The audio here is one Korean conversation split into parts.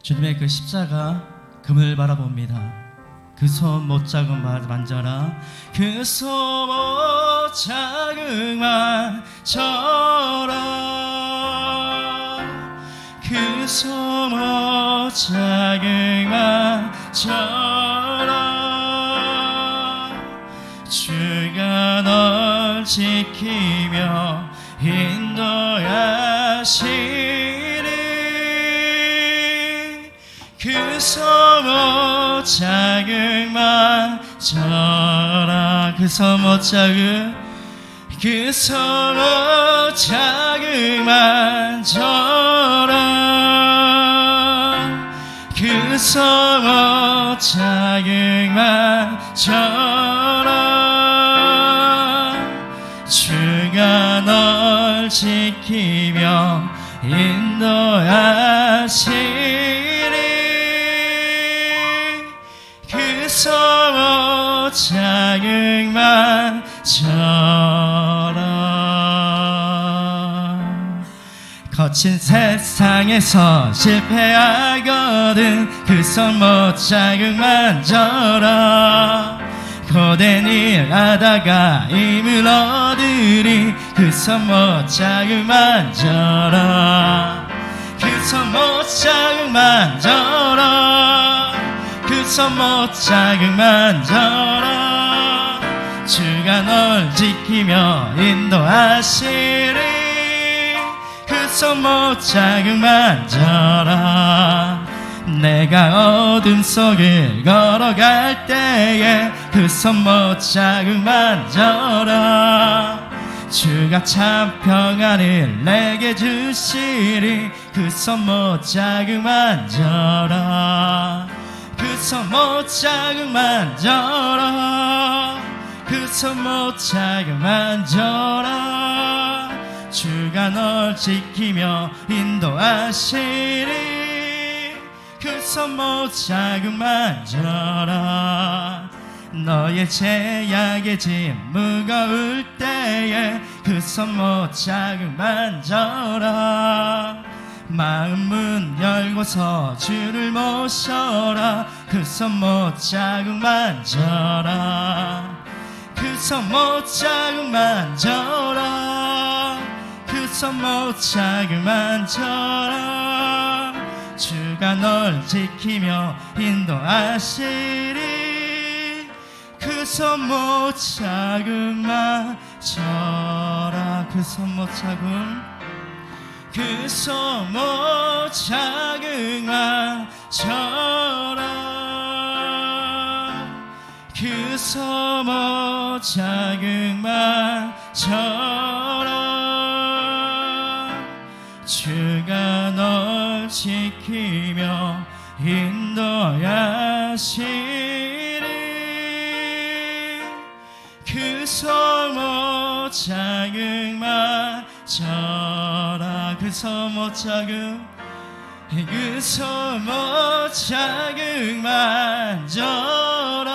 주님의 그 십자가 그물을 바라봅니다. 그 손 못자국 만져라. 그 손 못자국 만져라. 그 손 못자국 만져라. 주가 널 지키며 인도하시리. 그 손 못자국 만져라. 그 손 못자국, 그 손 못자국 만져라. 그 손 못자국 만져라. 주가 널 지키며 인도하시리. 그 손 못자국 만져라. 거친 세상에서 실패하거든 그 손 못자국 만져라. 고된 일 하다가 힘을 얻으리. 그 손 못자국 만져라. 그 손 못자국 만져라. 그 손 못자국 만져라. 주가 널 지키며 인도하시리. 그 손 못자국 만져라. 내가 어둠 속을 걸어갈 때에 그 손 못자국 만져라. 주가 참 평안을 내게 주시리. 그 손 못자국 만져라. 그 손 못자국 만져라. 그 손 못자국 만져라. 주가 널 지키며 인도하시리. 그 손 못자국 만져라. 너의 죄악의 짐 무거울 때에 그 손 못자국 만져라. 마음 문 열고서 주를 모셔라. 그 손 못자국 만져라. 그 손 못자국 만져라. 그 손 못자국 만져라. 주가 널 지키며 인도하시리. 그 손 못자국 만져라. 그 손 못자국, 그 손 못자국 만져라. 그 손 못자국 만져라. 주가 널 지키며 인도하시리. 그 손 못자국 만져라. 그 손 못자국, 그 손 못자국 만져라.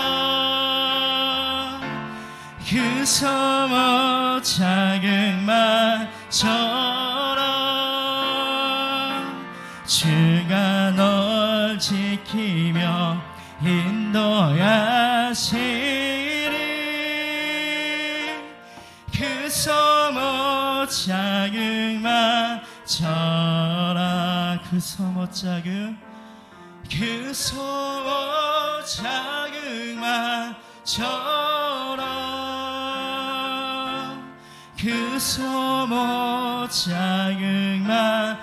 그 손 못자국 만져라. 주가 널 지키며 인도하시리. 그 손 못자국 만져라. 그 손 못자국, 그 손 못자국 만져라. 그 손 못자국 만져라.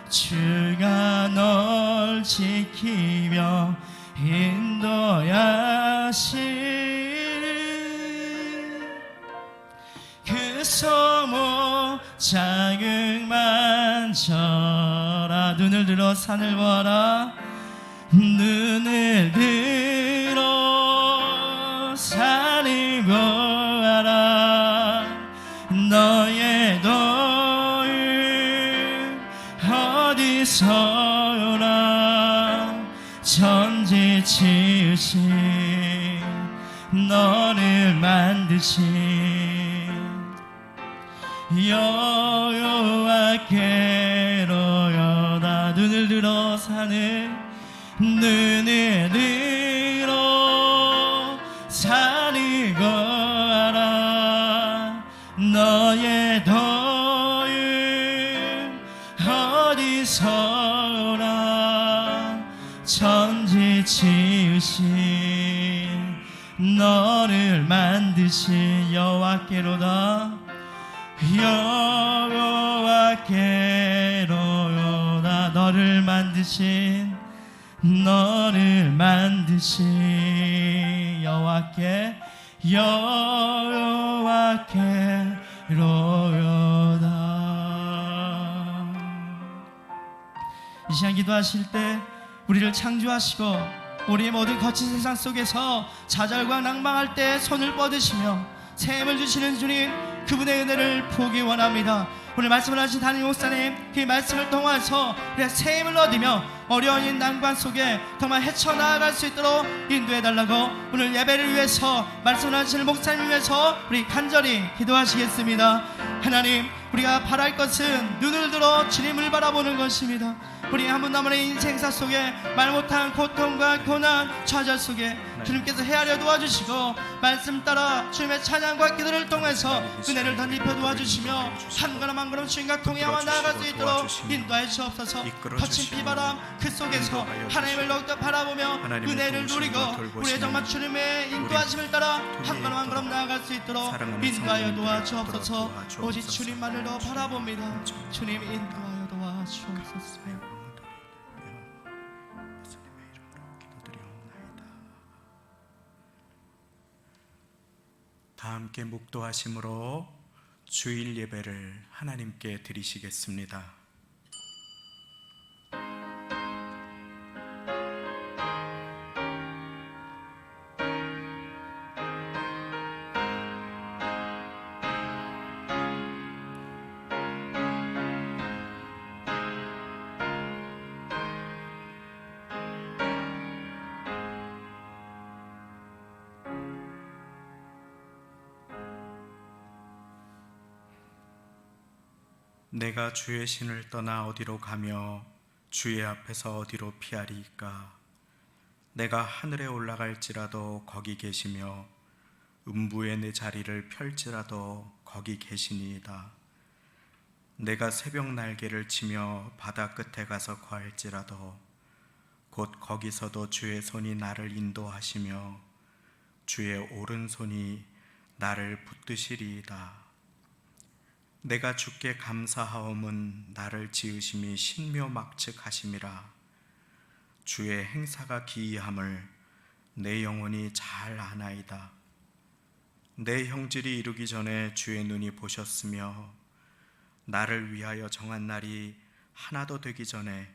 주가 널 지키며 인도하시리. 그 손 못자국 만져라. 눈을 들어 산을 보아라. 눈을 들어 산을 보아라. 너의 도움 어디서 오나. 천지 지으신 너를 만드신 여호와께 눈을 들어 사는 눈을 들어 사는 거라. 너의 도움 어디서나 천지 지으신 너를 만드신 여호와께로다. 여호와께로다. 너를 만드신 여호와께 여호와께로다. 이 시간 기도하실 때 우리를 창조하시고 우리의 모든 거친 세상 속에서 좌절과 낭망할 때 손을 뻗으시며 새 힘을 주시는 주님, 그분의 은혜를 보기 원합니다. 오늘 말씀을 하신 담임 목사님, 그 말씀을 통해서 우리가 새 힘을 얻으며 어려운 이 난관 속에 정말 헤쳐나아갈 수 있도록 인도해달라고 오늘 예배를 위해서 말씀을 하시는 목사님을 위해서 우리 간절히 기도하시겠습니다. 하나님, 우리가 바랄 것은 눈을 들어 주님을 바라보는 것입니다. 우리 한 분 남은 인생사 속에 말 못한 고통과 고난, 좌절 속에 주님께서 헤아려 도와주시고 말씀 따라 주님의 찬양과 기도를 통해서 은혜를 덧입혀 도와주시며 한 걸음 한 걸음 주님과 동행하며 나아갈 수 있도록 인도하여 주옵소서. 거친 비바람 그 속에서 하나님을 더욱더 바라보며 은혜를 누리고 우리의 정말 주님의 인도하심을 따라 한 걸음 한 걸음 나아갈 수 있도록 인도하여 도와주옵소서. 오직 주님만을 더 바라봅니다. 주님 인도하여 도와주옵소서. 다 함께 묵도하심으로 주일 예배를 하나님께 드리시겠습니다. 내가 주의 신을 떠나 어디로 가며 주의 앞에서 어디로 피하리이까. 내가 하늘에 올라갈지라도 거기 계시며 음부에 내 자리를 펼지라도 거기 계시니이다. 내가 새벽 날개를 치며 바다 끝에 가서 거할지라도 곧 거기서도 주의 손이 나를 인도하시며 주의 오른손이 나를 붙드시리이다. 내가 주께 감사하옴은 나를 지으심이 신묘막측하심이라. 주의 행사가 기이함을 내 영혼이 잘 아나이다. 내 형질이 이루기 전에 주의 눈이 보셨으며 나를 위하여 정한 날이 하나도 되기 전에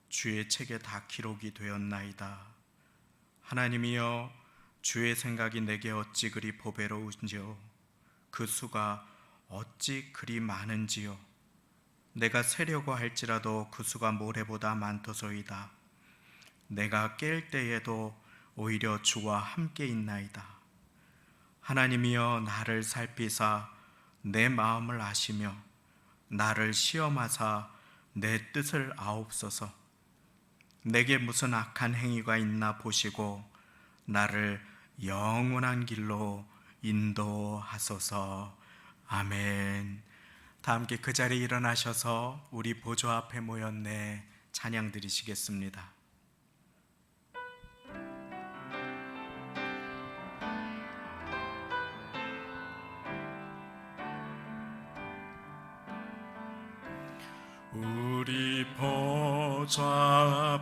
주의 책에 다 기록이 되었나이다. 하나님이여, 주의 생각이 내게 어찌 그리 보배로운지요, 그 수가 어찌 그리 많은지요. 내가 세려고 할지라도 그 수가 모래보다 많도소이다. 내가 깰 때에도 오히려 주와 함께 있나이다. 하나님이여, 나를 살피사 내 마음을 아시며 나를 시험하사 내 뜻을 아옵소서. 내게 무슨 악한 행위가 있나 보시고 나를 영원한 길로 인도하소서. 아멘. 다 함께 그 자리에 일어나셔서 우리 보좌 앞에 모였네 찬양 드리시겠습니다. 우리 보좌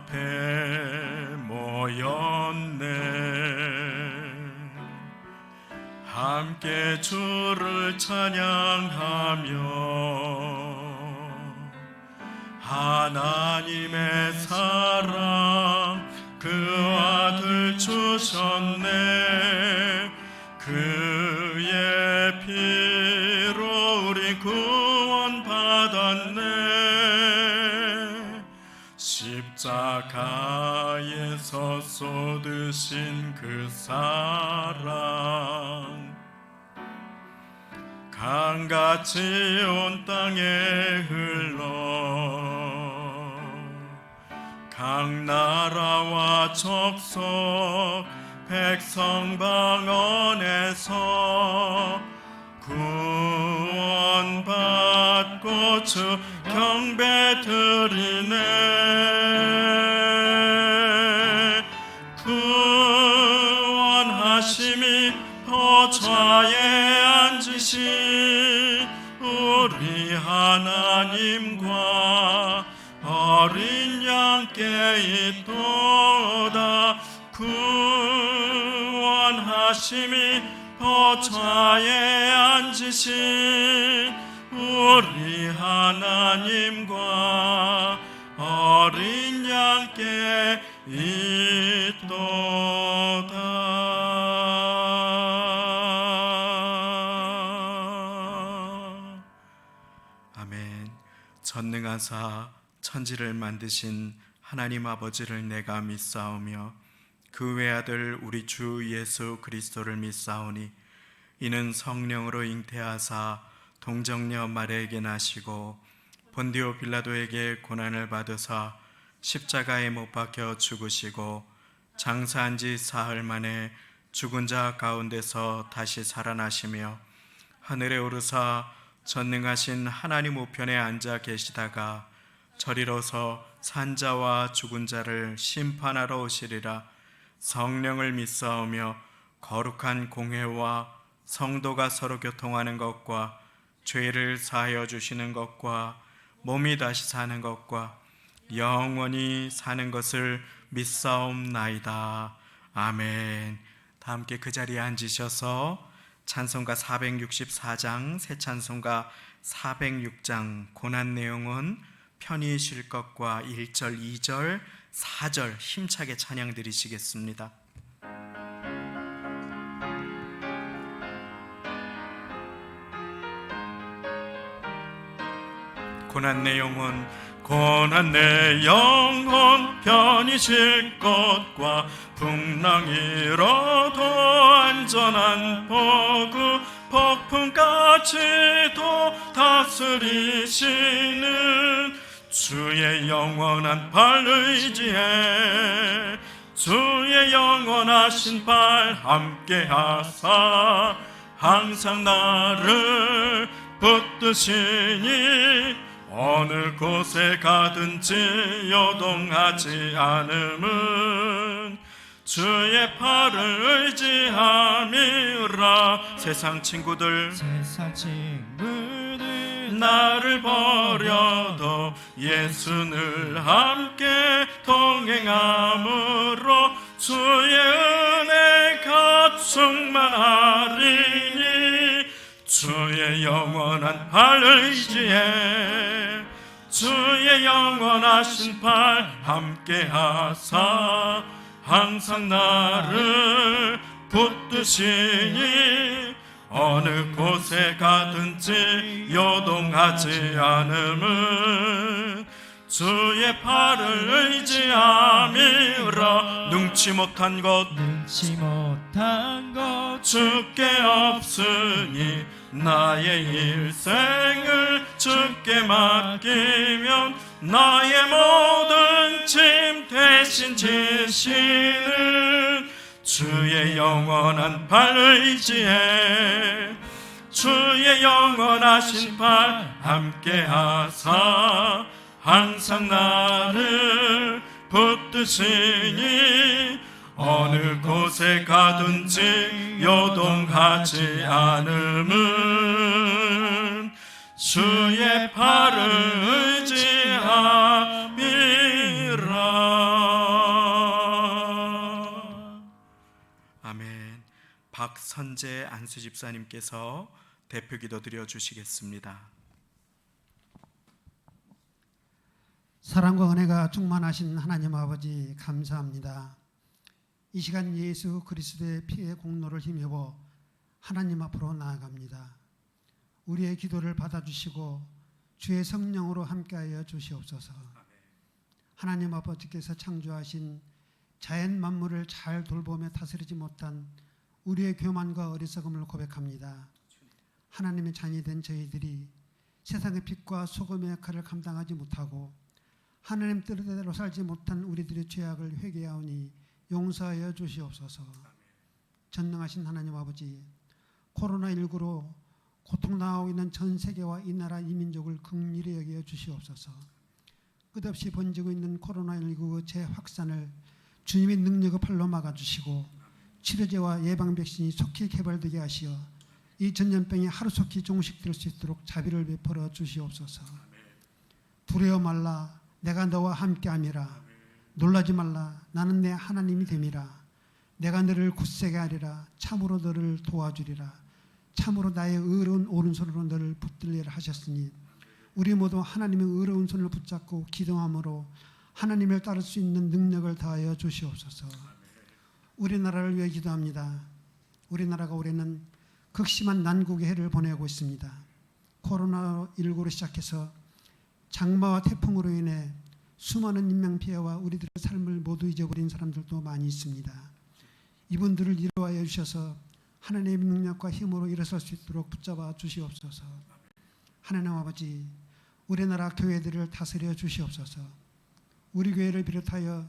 앞에 모였네, 함께 주를 찬양하며 하나님의 사랑 그 아들 주셨네. 그의 피로 우리 구원 받았네. 십자가에서 쏟으신 그 사랑 강같이 온 땅에 흘러 각 나라와 족속 백성 방언에서 구원받고 주 경배 드리네. 구원하심이 보좌에 앉으신 우리 하나님과 어린 양께 있도다. 구원하심이 보좌에 앉으신 우리 하나님과 어린 양께 있도다. 아멘. 전능하사 천지를 만드신 하나님 아버지를 내가 믿사오며 그 외아들 우리 주 예수 그리스도를 믿사오니 이는 성령으로 잉태하사 동정녀 마리아에게 나시고 본디오 빌라도에게 고난을 받으사 십자가에 못 박혀 죽으시고 장사한 지 사흘 만에 죽은 자 가운데서 다시 살아나시며 하늘에 오르사 전능하신 하나님 우편에 앉아 계시다가 저리로서 산자와 죽은 자를 심판하러 오시리라. 성령을 믿사오며 거룩한 공회와 성도가 서로 교통하는 것과 죄를 사하여 주시는 것과 몸이 다시 사는 것과 영원히 사는 것을 믿사옵나이다. 아멘. 다 함께 그 자리에 앉으셔서 찬송가 464장, 새 찬송가 406장 고난 내용은 편히 쉴 것과 1절, 2절, 4절 힘차게 찬양 드리시겠습니다. 고난 내 영혼, 고난 내 영혼 편히 쉴 것과 풍랑이로도 안전한 포구 폭풍까지도 다스리시는 주의 영원한 팔 의지해 주의 영원하신 팔 함께하사 항상 나를 붙드시니 어느 곳에 가든지 요동하지 않음은 주의 팔을 의지함이라. 세상 친구들 나를 버려도 예수를 함께 동행함으로 주의 은혜가 충만하리니 주의 영원한 팔 의지해 주의 영원하신 팔 함께하사 항상 나를 붙드시니 어느 곳에 가든지 요동하지 않음은 주의 팔을 의지함이라. 능치 못한 것 주께 없으니 나의 일생을 주께 맡기면 나의 모든 짐 대신 지시는 주의 영원한 팔 의지해 주의 영원하신 팔 함께하사 항상 나를 붙드시니 어느 곳에 가든지 요동하지 않음은 주의 팔을 의지함이라. 아멘. 박선재 안수집사님께서 대표기도 드려주시겠습니다. 사랑과 은혜가 충만하신 하나님 아버지 감사합니다. 이 시간 예수 그리스도의 피의 공로를 힘입어 하나님 앞으로 나아갑니다. 우리의 기도를 받아주시고 주의 성령으로 함께하여 주시옵소서. 하나님 아버지께서 창조하신 자연 만물을 잘 돌보며 다스리지 못한 우리의 교만과 어리석음을 고백합니다. 하나님의 자녀된 저희들이 세상의 빛과 소금의 역할을 감당하지 못하고 하나님 뜻대로 살지 못한 우리들의 죄악을 회개하오니 용서하여 주시옵소서. 전능하신 하나님 아버지, 코로나19로 고통당하고 있는 전 세계와 이 나라 이 민족을 긍휼히 여겨 주시옵소서. 끝없이 번지고 있는 코로나19 재확산을 주님의 능력의 팔로 막아주시고 치료제와 예방 백신이 속히 개발되게 하시어 이 전염병이 하루속히 종식될 수 있도록 자비를 베풀어 주시옵소서. 두려워 말라, 내가 너와 함께함이라. 놀라지 말라, 나는 내 하나님이 됨이라. 내가 너를 굳세게 하리라. 참으로 너를 도와주리라. 참으로 나의 의로운 오른손으로 너를 붙들리라 하셨으니 우리 모두 하나님의 의로운 손을 붙잡고 기도함으로 하나님을 따를 수 있는 능력을 다하여 주시옵소서. 우리나라를 위해 기도합니다. 우리나라가 올해는 극심한 난국의 해를 보내고 있습니다. 코로나19로 시작해서 장마와 태풍으로 인해 수많은 인명피해와 우리들의 삶을 모두 잊어버린 사람들도 많이 있습니다. 이분들을 이루하여 주셔서 하나님의 능력과 힘으로 일어설 수 있도록 붙잡아 주시옵소서. 하나님 아버지, 우리나라 교회들을 다스려 주시옵소서. 우리 교회를 비롯하여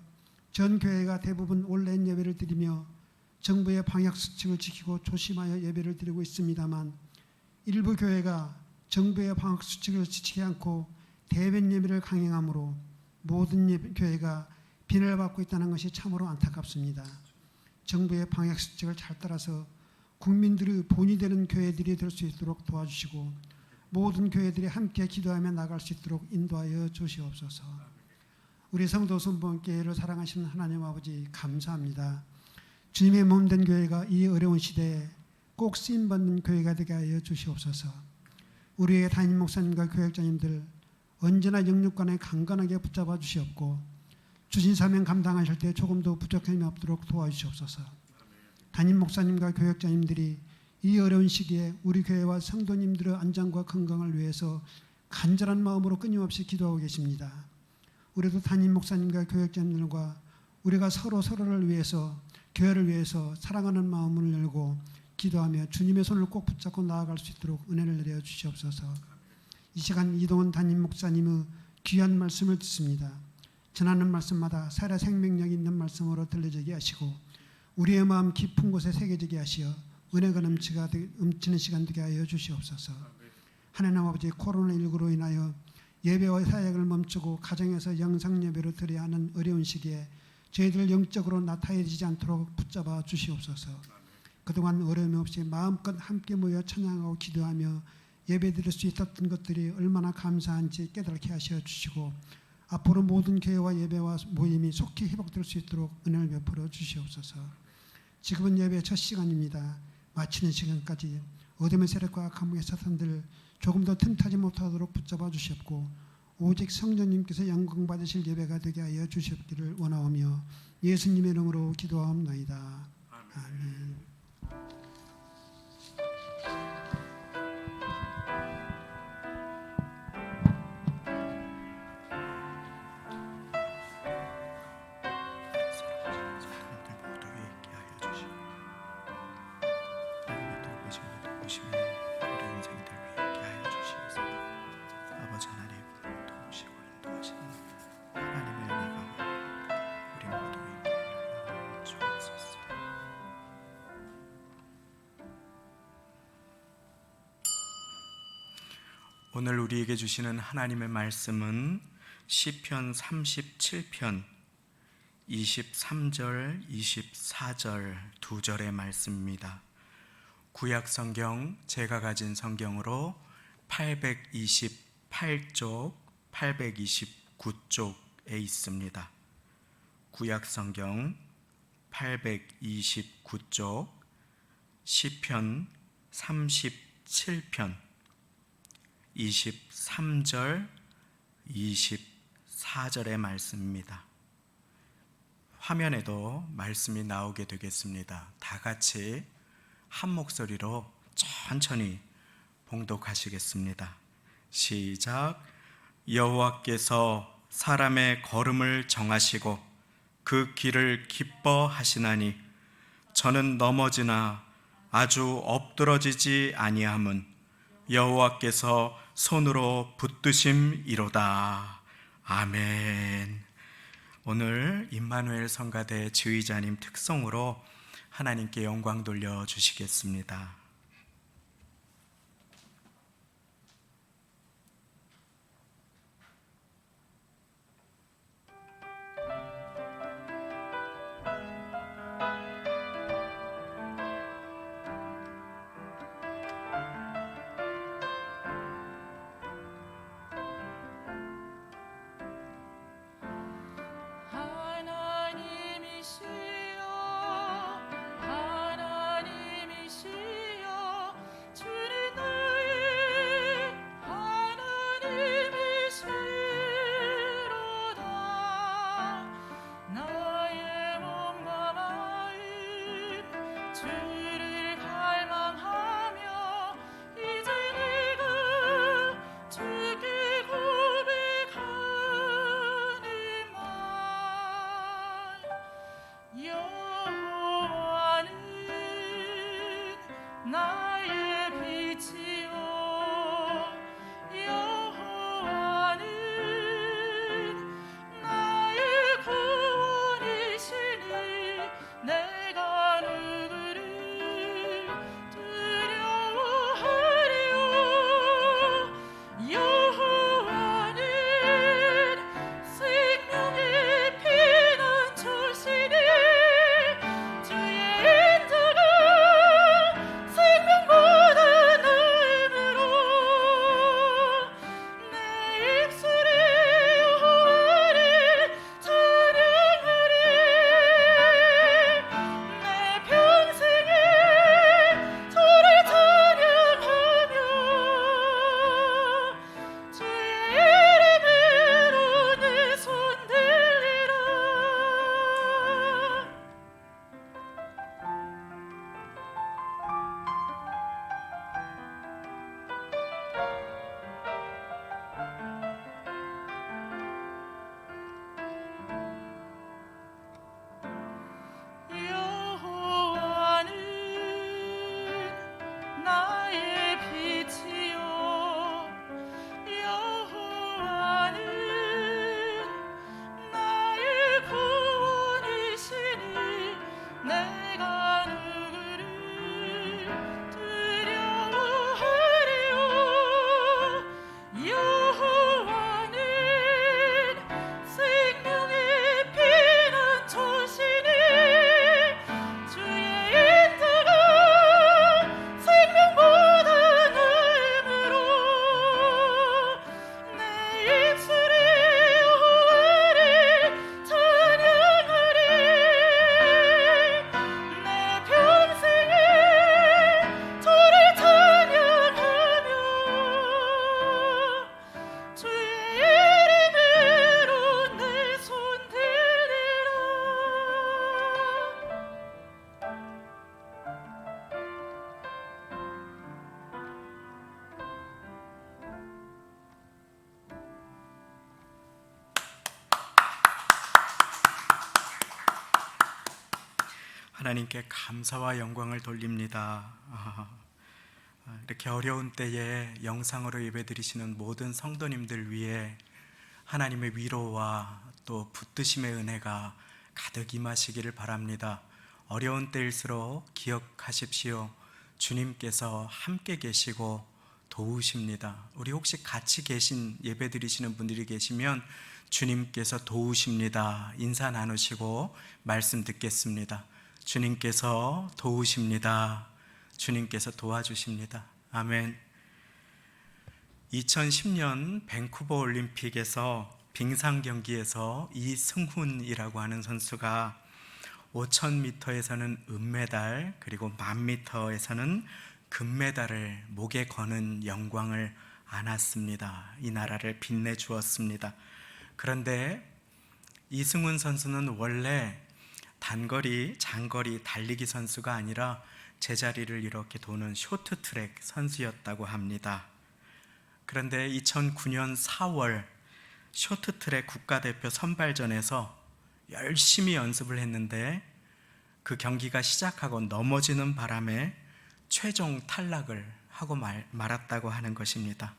전 교회가 대부분 온라인 예배를 드리며 정부의 방역 수칙을 지키고 조심하여 예배를 드리고 있습니다만 일부 교회가 정부의 방역 수칙을 지키지 않고 대면 예배를 강행하므로 모든 교회가 비난을 받고 있다는 것이 참으로 안타깝습니다. 정부의 방역 수칙을 잘 따라서 국민들의 본이 되는 교회들이 될 수 있도록 도와주시고 모든 교회들이 함께 기도하며 나갈 수 있도록 인도하여 주시옵소서. 우리 성도 선봉교회를 사랑하시는 하나님 아버지 감사합니다. 주님의 몸된 교회가 이 어려운 시대에 꼭 쓰임받는 교회가 되게 하여 주시옵소서. 우리의 담임 목사님과 교역자님들 언제나 영육간에 강건하게 붙잡아 주시옵고 주신 사명 감당하실 때 조금도 부족함이 없도록 도와주시옵소서. 담임 목사님과 교역자님들이 이 어려운 시기에 우리 교회와 성도님들의 안전과 건강을 위해서 간절한 마음으로 끊임없이 기도하고 계십니다. 우리도 담임 목사님과 교역자님들과 우리가 서로를 위해서 교회를 위해서 사랑하는 마음을 열고 기도하며 주님의 손을 꼭 붙잡고 나아갈 수 있도록 은혜를 내려 주시옵소서. 이 시간 이동원 담임 목사님의 귀한 말씀을 듣습니다. 전하는 말씀마다 살아 생명력 있는 말씀으로 들려지게 하시고 우리의 마음 깊은 곳에 새겨지게 하시어 은혜가 넘치는 시간 되게 하여 주시옵소서. 하나님 아버지, 코로나19로 인하여 예배와 사역을 멈추고 가정에서 영상 예배로 드려야 하는 어려운 시기에 저희들 영적으로 나타내지지 않도록 붙잡아 주시옵소서. 그동안 어려움 없이 마음껏 함께 모여 찬양하고 기도하며 예배드릴 수 있었던 것들이 얼마나 감사한지 깨닫게 하셔 주시고 앞으로 모든 교회와 예배와 모임이 속히 회복될 수 있도록 은혜를 베풀어 주시옵소서. 지금은 예배의 첫 시간입니다. 마치는 시간까지 어둠의 세력과 감옥의 사탄들 조금 더 틈타지 못하도록 붙잡아 주시옵고 오직 성령님께서 영광 받으실 예배가 되게 하여 주시옵기를 원하오며 예수님의 이름으로 기도하옵나이다. 아멘. 오늘 우리에게 주시는 하나님의 말씀은 시편 37편 23절, 24절 두 절의 말씀입니다. 구약 성경 제가 가진 성경으로 828쪽, 829쪽에 있습니다. 구약 성경 829쪽, 시편 37편 23절, 24절의 말씀입니다. 화면에도 말씀이 나오게 되겠습니다. 다 같이 한 목소리로 천천히 봉독하시겠습니다. 시작. 여호와께서 사람의 걸음을 정하시고 그 길을 기뻐하시나니 저는 넘어지나 아주 엎드러지지 아니함은 여호와께서 손으로 붙드심이로다. 아멘. 오늘 임마누엘 성가대 지휘자님 특송으로 하나님께 영광 돌려 주시겠습니다. 하나님께 감사와 영광을 돌립니다. 이렇게 어려운 때에 영상으로 예배드리시는 모든 성도님들 위해 하나님의 위로와 또 붙드심의 은혜가 가득 임하시기를 바랍니다. 어려운 때일수록 기억하십시오. 주님께서 함께 계시고 도우십니다. 우리 혹시 같이 계신 예배드리시는 분들이 계시면 주님께서 도우십니다. 인사 나누시고 말씀 듣겠습니다. 주님께서 도우십니다. 주님께서 도와주십니다. 아멘. 2010년 밴쿠버 올림픽에서 빙상 경기에서 이승훈이라고 하는 선수가 5000m에서는 은메달, 그리고 1000m에서는 금메달을 목에 거는 영광을 안았습니다. 이 나라를 빛내주었습니다. 그런데 이승훈 선수는 원래 단거리, 장거리 달리기 선수가 아니라 제자리를 이렇게 도는 쇼트트랙 선수였다고 합니다. 그런데 2009년 4월 쇼트트랙 국가대표 선발전에서 열심히 연습을 했는데 그 경기가 시작하고 넘어지는 바람에 최종 탈락을 하고 말았다고 하는 것입니다.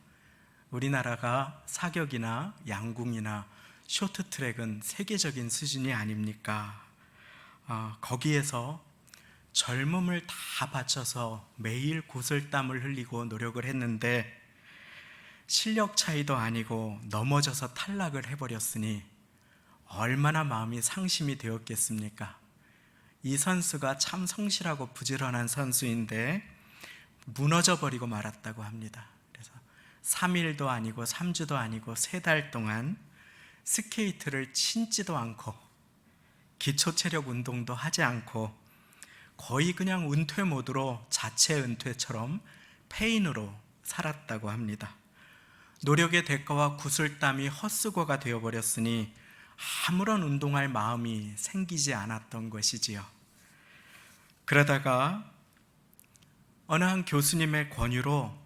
우리나라가 사격이나 양궁이나 쇼트트랙은 세계적인 수준이 아닙니까? 거기에서 젊음을 다 바쳐서 매일 구슬땀을 흘리고 노력을 했는데 실력 차이도 아니고 넘어져서 탈락을 해버렸으니 얼마나 마음이 상심이 되었겠습니까? 이 선수가 참 성실하고 부지런한 선수인데 무너져 버리고 말았다고 합니다. 그래서 3일도 아니고 3주도 아니고 3달 동안 스케이트를 신지도 않고 기초 체력 운동도 하지 않고 거의 그냥 은퇴 모드로 자체 은퇴처럼 폐인으로 살았다고 합니다. 노력의 대가와 구슬땀이 헛수고가 되어버렸으니 아무런 운동할 마음이 생기지 않았던 것이지요. 그러다가 어느 한 교수님의 권유로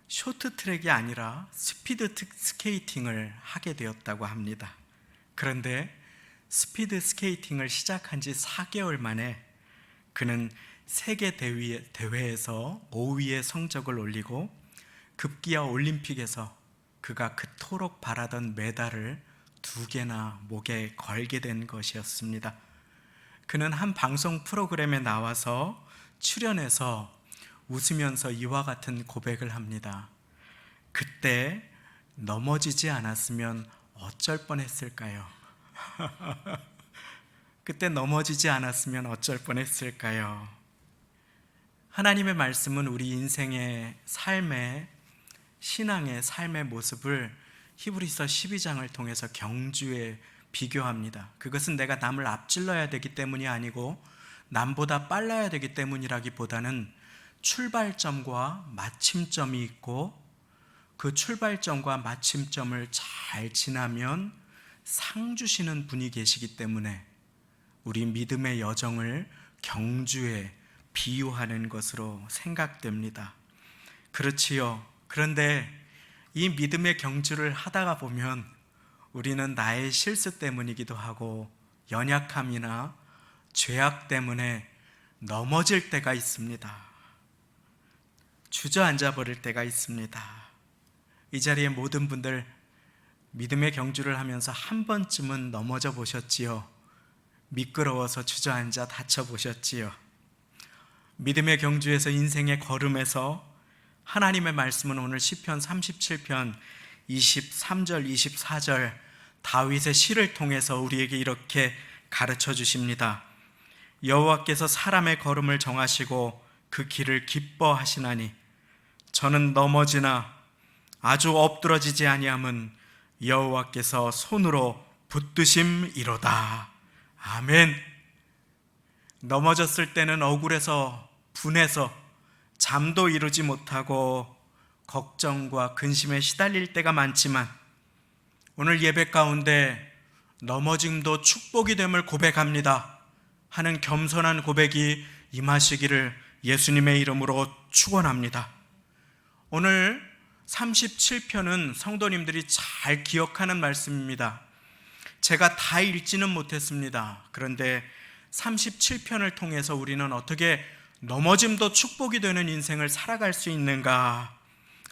쇼트트랙이 아니라 스피드 스케이팅을 하게 되었다고 합니다. 그런데 스피드 스케이팅을 시작한 지 4개월 만에 그는 세계 대회에서 5위의 성적을 올리고 급기야 올림픽에서 그가 그토록 바라던 메달을 2개나 목에 걸게 된 것이었습니다. 그는 한 방송 프로그램에 나와서 출연해서 웃으면서 이와 같은 고백을 합니다. 그때 넘어지지 않았으면 어쩔 뻔했을까요? 그때 넘어지지 않았으면 어쩔 뻔했을까요? 하나님의 말씀은 우리 인생의 삶의 신앙의 삶의 모습을 히브리서 12장을 통해서 경주에 비교합니다. 그것은 내가 남을 앞질러야 되기 때문이 아니고 남보다 빨라야 되기 때문이라기보다는 출발점과 마침점이 있고 그 출발점과 마침점을 잘 지나면 상 주시는 분이 계시기 때문에 우리 믿음의 여정을 경주에 비유하는 것으로 생각됩니다. 그렇지요. 그런데 이 믿음의 경주를 하다가 보면 우리는 나의 실수 때문이기도 하고 연약함이나 죄악 때문에 넘어질 때가 있습니다. 주저앉아 버릴 때가 있습니다. 이 자리에 모든 분들 믿음의 경주를 하면서 한 번쯤은 넘어져 보셨지요? 미끄러워서 주저앉아 다쳐 보셨지요? 믿음의 경주에서 인생의 걸음에서 하나님의 말씀은 오늘 시편 37편 23절 24절 다윗의 시를 통해서 우리에게 이렇게 가르쳐 주십니다. 여호와께서 사람의 걸음을 정하시고 그 길을 기뻐하시나니 저는 넘어지나 아주 엎드러지지 아니함은 여호와께서 손으로 붙드심이로다. 아멘. 넘어졌을 때는 억울해서 분해서 잠도 이루지 못하고 걱정과 근심에 시달릴 때가 많지만 오늘 예배 가운데 넘어짐도 축복이 됨을 고백합니다 하는 겸손한 고백이 임하시기를 예수님의 이름으로 축원합니다. 오늘 37편은 성도님들이 잘 기억하는 말씀입니다. 제가 다 읽지는 못했습니다. 그런데 37편을 통해서 우리는 어떻게 넘어짐도 축복이 되는 인생을 살아갈 수 있는가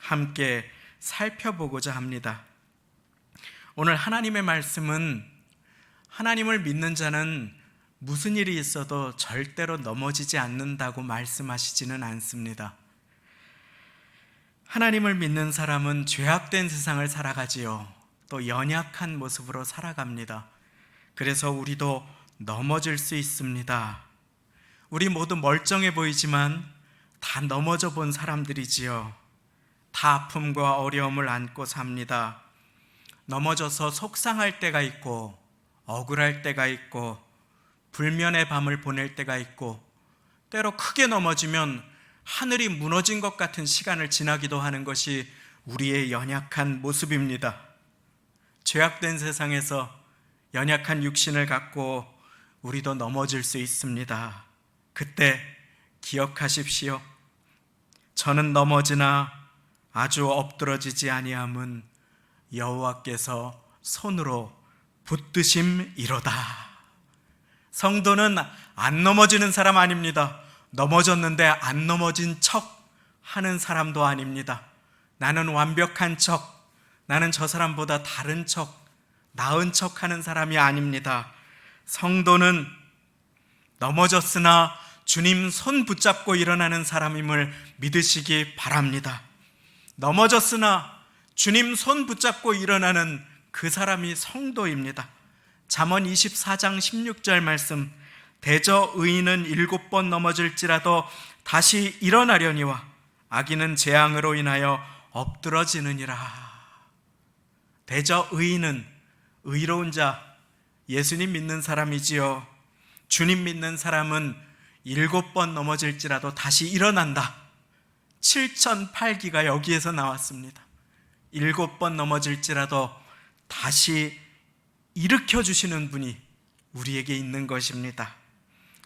함께 살펴보고자 합니다. 오늘 하나님의 말씀은 하나님을 믿는 자는 무슨 일이 있어도 절대로 넘어지지 않는다고 말씀하시지는 않습니다. 하나님을 믿는 사람은 죄악된 세상을 살아가지요. 또 연약한 모습으로 살아갑니다. 그래서 우리도 넘어질 수 있습니다. 우리 모두 멀쩡해 보이지만 다 넘어져 본 사람들이지요. 다 아픔과 어려움을 안고 삽니다. 넘어져서 속상할 때가 있고 억울할 때가 있고 불면의 밤을 보낼 때가 있고 때로 크게 넘어지면 하늘이 무너진 것 같은 시간을 지나기도 하는 것이 우리의 연약한 모습입니다. 죄악된 세상에서 연약한 육신을 갖고 우리도 넘어질 수 있습니다. 그때 기억하십시오. 저는 넘어지나 아주 엎드러지지 아니함은 여호와께서 손으로 붙드심이로다. 성도는 안 넘어지는 사람 아닙니다. 넘어졌는데 안 넘어진 척 하는 사람도 아닙니다. 나는 완벽한 척, 나는 저 사람보다 다른 척, 나은 척 하는 사람이 아닙니다. 성도는 넘어졌으나 주님 손 붙잡고 일어나는 사람임을 믿으시기 바랍니다. 넘어졌으나 주님 손 붙잡고 일어나는 그 사람이 성도입니다. 잠언 24장 16절 말씀, 대저 의인은 7번 넘어질지라도 다시 일어나려니와 악인은 재앙으로 인하여 엎드러지느니라. 대저 의인은 의로운 자, 예수님 믿는 사람이지요. 주님 믿는 사람은 7번 넘어질지라도 다시 일어난다. 7008기가 여기에서 나왔습니다. 7번 넘어질지라도 다시 일으켜 주시는 분이 우리에게 있는 것입니다.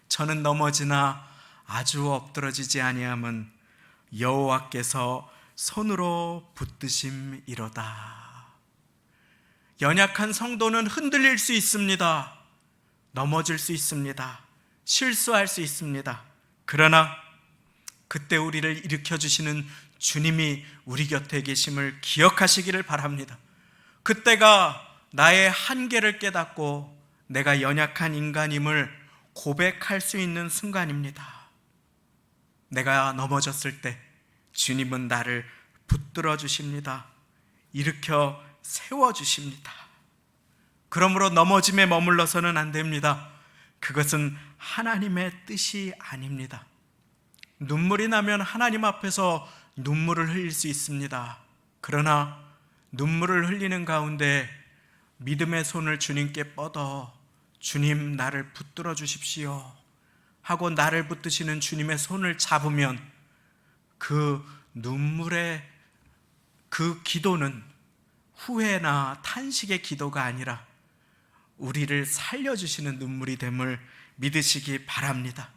저는 넘어지나 아주 엎드러지지 아니함은 여호와께서 손으로 붙드심이로다. 연약한 성도는 흔들릴 수 있습니다. 넘어질 수 있습니다. 실수할 수 있습니다. 그러나 그때 우리를 일으켜 주시는 주님이 우리 곁에 계심을 기억하시기를 바랍니다. 그때가 나의 한계를 깨닫고 내가 연약한 인간임을 고백할 수 있는 순간입니다. 내가 넘어졌을 때 주님은 나를 붙들어 주십니다. 일으켜 세워 주십니다. 그러므로 넘어짐에 머물러서는 안 됩니다. 그것은 하나님의 뜻이 아닙니다. 눈물이 나면 하나님 앞에서 눈물을 흘릴 수 있습니다. 그러나 눈물을 흘리는 가운데 믿음의 손을 주님께 뻗어 주님 나를 붙들어 주십시오 하고 나를 붙드시는 주님의 손을 잡으면 그 눈물의 그 기도는 후회나 탄식의 기도가 아니라 우리를 살려주시는 눈물이 됨을 믿으시기 바랍니다.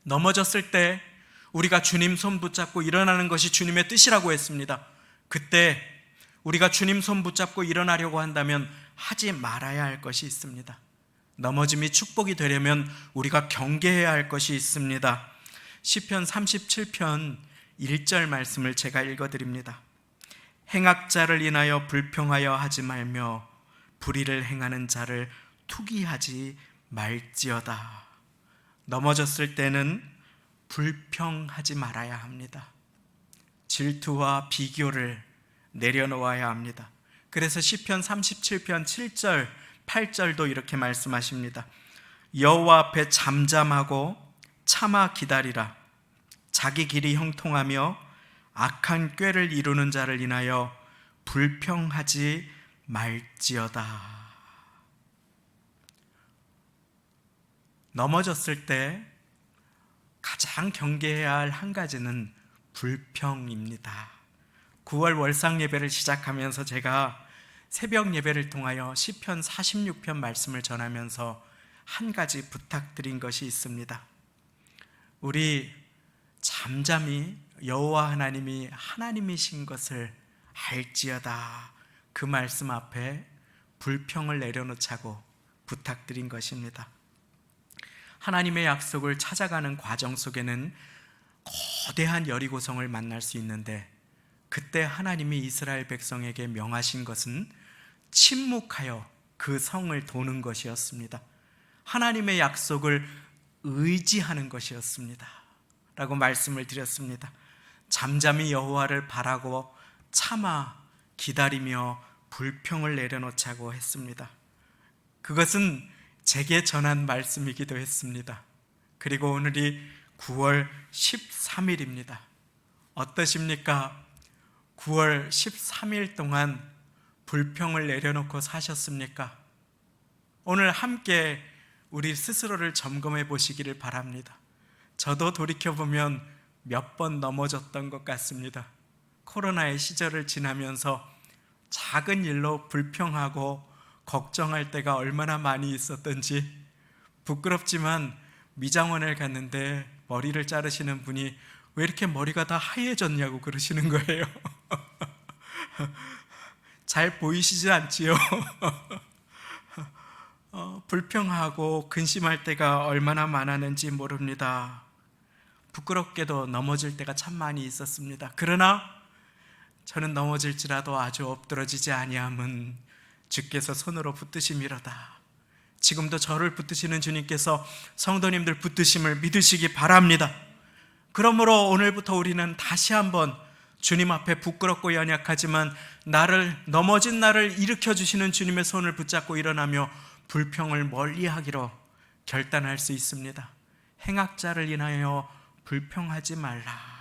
넘어졌을 때 우리가 주님 손 붙잡고 일어나는 것이 주님의 뜻이라고 했습니다. 그때 우리가 주님 손 붙잡고 일어나려고 한다면 하지 말아야 할 것이 있습니다. 넘어짐이 축복이 되려면 우리가 경계해야 할 것이 있습니다. 시편 37편 1절 말씀을 제가 읽어드립니다. 행악자를 인하여 불평하여 하지 말며 불의를 행하는 자를 투기하지 말지어다. 넘어졌을 때는 불평하지 말아야 합니다. 질투와 비교를 내려놓아야 합니다. 그래서 시편 37편 7절 8절도 이렇게 말씀하십니다. 여호와 앞에 잠잠하고 참아 기다리라. 자기 길이 형통하며 악한 꾀를 이루는 자를 인하여 불평하지 말지어다. 넘어졌을 때 가장 경계해야 할 한 가지는 불평입니다. 9월 월상 예배를 시작하면서 제가 새벽 예배를 통하여 시편 46편 말씀을 전하면서 한 가지 부탁드린 것이 있습니다. 우리 잠잠히 여호와 하나님이 하나님이신 것을 알지어다. 그 말씀 앞에 불평을 내려놓자고 부탁드린 것입니다. 하나님의 약속을 찾아가는 과정 속에는 거대한 여리고성을 만날 수 있는데 그때 하나님이 이스라엘 백성에게 명하신 것은 침묵하여 그 성을 도는 것이었습니다. 하나님의 약속을 의지하는 것이었습니다. 라고 말씀을 드렸습니다. 잠잠히 여호와를 바라고 참아 기다리며 불평을 내려놓자고 했습니다. 그것은 제게 전한 말씀이기도 했습니다. 그리고 오늘이 9월 13일입니다. 어떠십니까? 9월 13일 동안 불평을 내려놓고 사셨습니까? 오늘 함께 우리 스스로를 점검해 보시기를 바랍니다. 저도 돌이켜보면 몇 번 넘어졌던 것 같습니다. 코로나의 시절을 지나면서 작은 일로 불평하고 걱정할 때가 얼마나 많이 있었던지 부끄럽지만 미장원을 갔는데 머리를 자르시는 분이 왜 이렇게 머리가 다 하얘졌냐고 그러시는 거예요. 잘 보이시지 않지요? 불평하고 근심할 때가 얼마나 많았는지 모릅니다. 부끄럽게도 넘어질 때가 참 많이 있었습니다. 그러나 저는 넘어질지라도 아주 엎드러지지 아니함은 주께서 손으로 붙드심이로다. 지금도 저를 붙드시는 주님께서 성도님들 붙드심을 믿으시기 바랍니다. 그러므로 오늘부터 우리는 다시 한번 주님 앞에 부끄럽고 연약하지만 넘어진 나를 일으켜 주시는 주님의 손을 붙잡고 일어나며 불평을 멀리하기로 결단할 수 있습니다. 행악자를 인하여 불평하지 말라.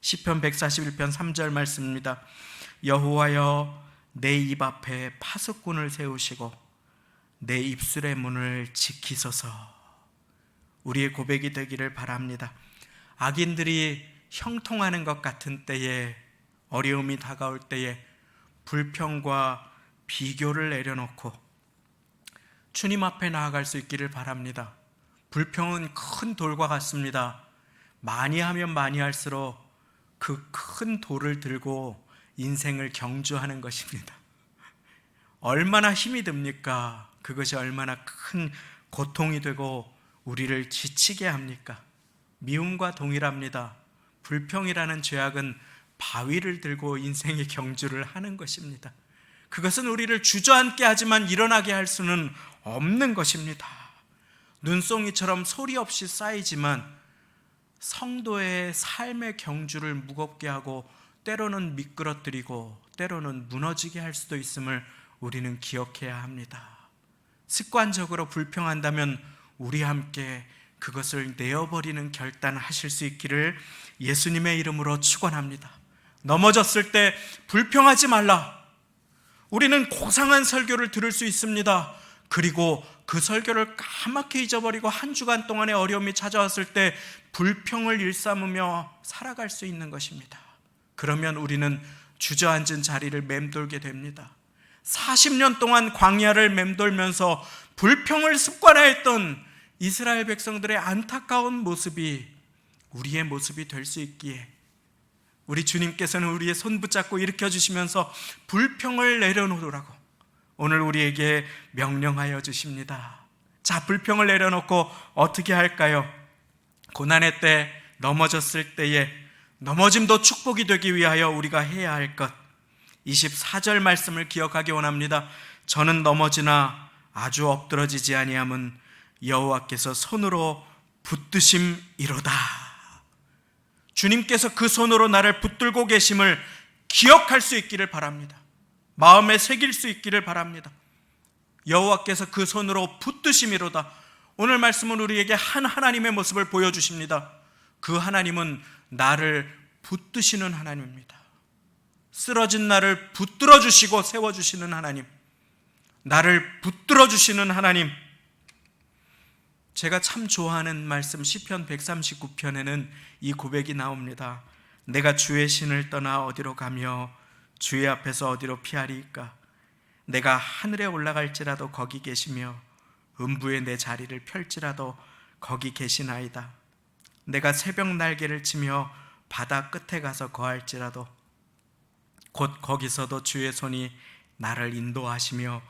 시편 141편 3절 말씀입니다. 여호와여, 내 입 앞에 파수꾼을 세우시고 내 입술의 문을 지키소서. 우리의 고백이 되기를 바랍니다. 악인들이 형통하는 것 같은 때에, 어려움이 다가올 때에 불평과 비교를 내려놓고 주님 앞에 나아갈 수 있기를 바랍니다. 불평은 큰 돌과 같습니다. 많이 하면 많이 할수록 그 큰 돌을 들고 인생을 경주하는 것입니다. 얼마나 힘이 듭니까? 그것이 얼마나 큰 고통이 되고 우리를 지치게 합니까? 미움과 동일합니다. 불평이라는 죄악은 바위를 들고 인생의 경주를 하는 것입니다. 그것은 우리를 주저앉게 하지만 일어나게 할 수는 없는 것입니다. 눈송이처럼 소리 없이 쌓이지만 성도의 삶의 경주를 무겁게 하고 때로는 미끄러뜨리고 때로는 무너지게 할 수도 있음을 우리는 기억해야 합니다. 습관적으로 불평한다면 우리 함께 그것을 내어버리는 결단하실 수 있기를 예수님의 이름으로 축원합니다. 넘어졌을 때 불평하지 말라. 우리는 고상한 설교를 들을 수 있습니다. 그리고 그 설교를 까맣게 잊어버리고 한 주간 동안의 어려움이 찾아왔을 때 불평을 일삼으며 살아갈 수 있는 것입니다. 그러면 우리는 주저앉은 자리를 맴돌게 됩니다. 40년 동안 광야를 맴돌면서 불평을 습관화했던 이스라엘 백성들의 안타까운 모습이 우리의 모습이 될 수 있기에 우리 주님께서는 우리의 손 붙잡고 일으켜 주시면서 불평을 내려놓으라고 오늘 우리에게 명령하여 주십니다. 자, 불평을 내려놓고 어떻게 할까요? 고난의 때, 넘어졌을 때에 넘어짐도 축복이 되기 위하여 우리가 해야 할 것, 24절 말씀을 기억하기 원합니다. 저는 넘어지나 아주 엎드러지지 아니함은 여호와께서 손으로 붙드심이로다. 주님께서 그 손으로 나를 붙들고 계심을 기억할 수 있기를 바랍니다. 마음에 새길 수 있기를 바랍니다. 여호와께서 그 손으로 붙드심이로다. 오늘 말씀은 우리에게 한 하나님의 모습을 보여주십니다. 그 하나님은 나를 붙드시는 하나님입니다. 쓰러진 나를 붙들어 주시고 세워주시는 하나님, 나를 붙들어 주시는 하나님. 제가 참 좋아하는 말씀 시편 139편에는 이 고백이 나옵니다. 내가 주의 신을 떠나 어디로 가며 주의 앞에서 어디로 피하리이까? 내가 하늘에 올라갈지라도 거기 계시며 음부에 내 자리를 펼지라도 거기 계시나이다. 내가 새벽 날개를 치며 바다 끝에 가서 거할지라도 곧 거기서도 주의 손이 나를 인도하시며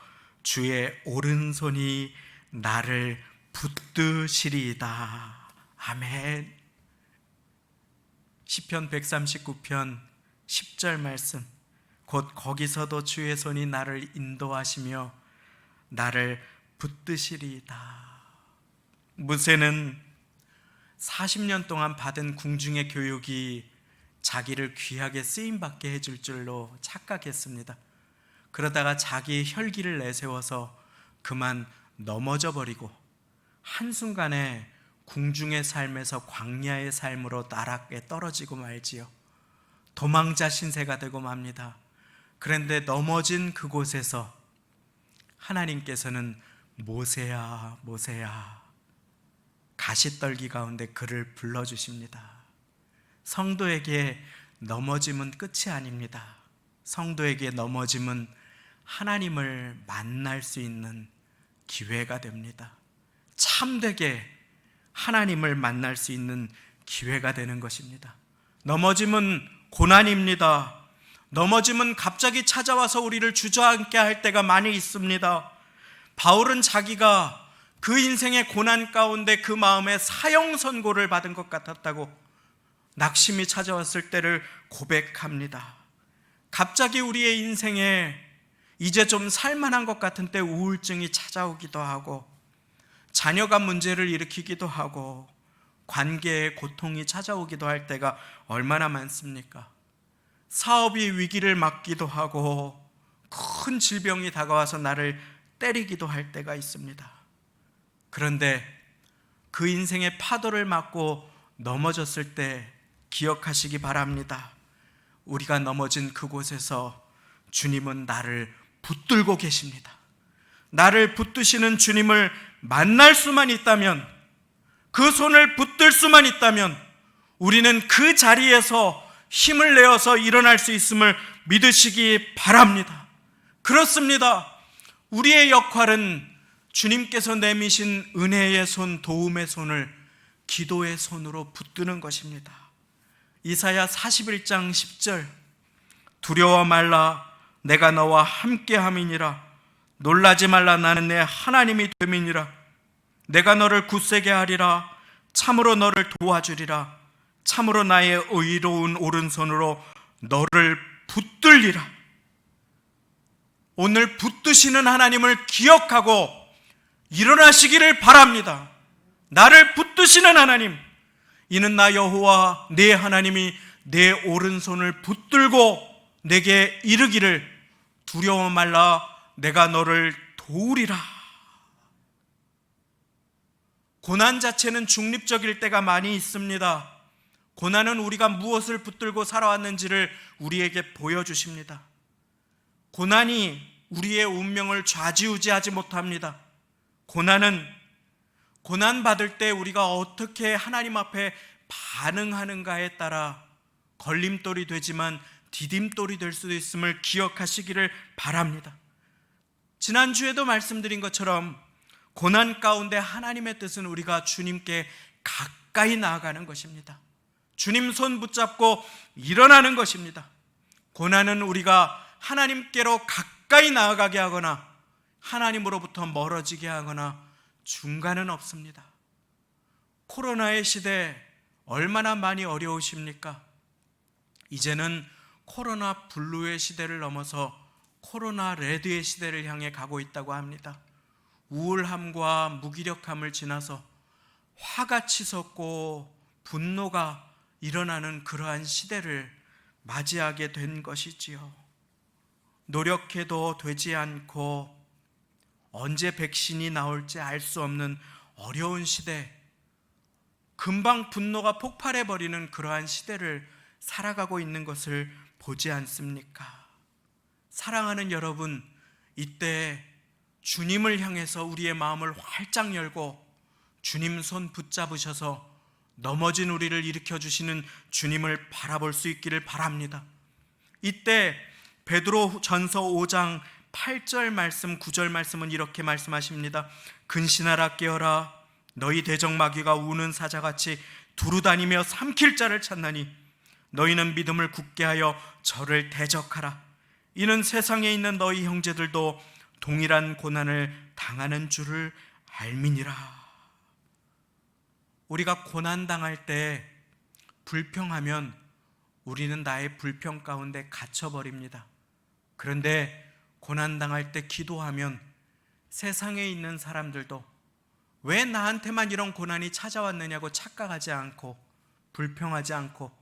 주의 오른손이 나를 붙드시리이다. 아멘. 시편 139편 10절 말씀, 곧 거기서도 주의 손이 나를 인도하시며 나를 붙드시리이다. 모세는 40년 동안 받은 궁중의 교육이 자기를 귀하게 쓰임받게 해줄 줄로 착각했습니다. 그러다가 자기 혈기를 내세워서 그만 넘어져 버리고 한순간에 궁중의 삶에서 광야의 삶으로 나락에 떨어지고 말지요. 도망자 신세가 되고 맙니다. 그런데 넘어진 그곳에서 하나님께서는 모세야 모세야 가시떨기 가운데 그를 불러주십니다. 성도에게 넘어짐은 끝이 아닙니다. 성도에게 넘어짐은 하나님을 만날 수 있는 기회가 됩니다. 참되게 하나님을 만날 수 있는 기회가 되는 것입니다. 넘어짐은 고난입니다. 넘어짐은 갑자기 찾아와서 우리를 주저앉게 할 때가 많이 있습니다. 바울은 자기가 그 인생의 고난 가운데 그 마음에 사형 선고를 받은 것 같았다고 낙심이 찾아왔을 때를 고백합니다. 갑자기 우리의 인생에 이제 좀 살만한 것 같은 때 우울증이 찾아오기도 하고, 자녀가 문제를 일으키기도 하고, 관계에 고통이 찾아오기도 할 때가 얼마나 많습니까? 사업이 위기를 맞기도 하고, 큰 질병이 다가와서 나를 때리기도 할 때가 있습니다. 그런데 그 인생의 파도를 맞고 넘어졌을 때 기억하시기 바랍니다. 우리가 넘어진 그곳에서 주님은 나를 붙들고 계십니다. 나를 붙드시는 주님을 만날 수만 있다면, 그 손을 붙들 수만 있다면 우리는 그 자리에서 힘을 내어서 일어날 수 있음을 믿으시기 바랍니다. 그렇습니다. 우리의 역할은 주님께서 내미신 은혜의 손, 도움의 손을 기도의 손으로 붙드는 것입니다. 이사야 41장 10절, 두려워 말라, 내가 너와 함께함이니라. 놀라지 말라, 나는 내 하나님이 됨이니라. 내가 너를 굳세게 하리라. 참으로 너를 도와주리라. 참으로 나의 의로운 오른손으로 너를 붙들리라. 오늘 붙드시는 하나님을 기억하고 일어나시기를 바랍니다. 나를 붙드시는 하나님, 이는 나 여호와 내 하나님이 내 오른손을 붙들고 내게 이르기를 두려워 말라, 내가 너를 도우리라. 고난 자체는 중립적일 때가 많이 있습니다. 고난은 우리가 무엇을 붙들고 살아왔는지를 우리에게 보여주십니다. 고난이 우리의 운명을 좌지우지하지 못합니다. 고난받을 때 우리가 어떻게 하나님 앞에 반응하는가에 따라 걸림돌이 되지만 디딤돌이 될 수도 있음을 기억하시기를 바랍니다. 지난주에도 말씀드린 것처럼 고난 가운데 하나님의 뜻은 우리가 주님께 가까이 나아가는 것입니다. 주님 손 붙잡고 일어나는 것입니다. 고난은 우리가 하나님께로 가까이 나아가게 하거나 하나님으로부터 멀어지게 하거나 중간은 없습니다. 코로나의 시대 얼마나 많이 어려우십니까? 이제는 코로나 블루의 시대를 넘어서 코로나 레드의 시대를 향해 가고 있다고 합니다. 우울함과 무기력함을 지나서 화가 치솟고 분노가 일어나는 그러한 시대를 맞이하게 된 것이지요. 노력해도 되지 않고 언제 백신이 나올지 알 수 없는 어려운 시대, 금방 분노가 폭발해버리는 그러한 시대를 살아가고 있는 것을 보지 않습니까? 사랑하는 여러분, 이때 주님을 향해서 우리의 마음을 활짝 열고 주님 손 붙잡으셔서 넘어진 우리를 일으켜주시는 주님을 바라볼 수 있기를 바랍니다. 이때 베드로 전서 5장 8절 말씀, 9절 말씀은 이렇게 말씀하십니다. 근신하라, 깨어라. 너희 대적마귀가 우는 사자같이 두루다니며 삼킬 자를 찾나니 너희는 믿음을 굳게 하여 저를 대적하라. 이는 세상에 있는 너희 형제들도 동일한 고난을 당하는 줄을 알미니라. 우리가 고난당할 때 불평하면 우리는 나의 불평 가운데 갇혀버립니다. 그런데 고난당할 때 기도하면 세상에 있는 사람들도 왜 나한테만 이런 고난이 찾아왔느냐고 착각하지 않고 불평하지 않고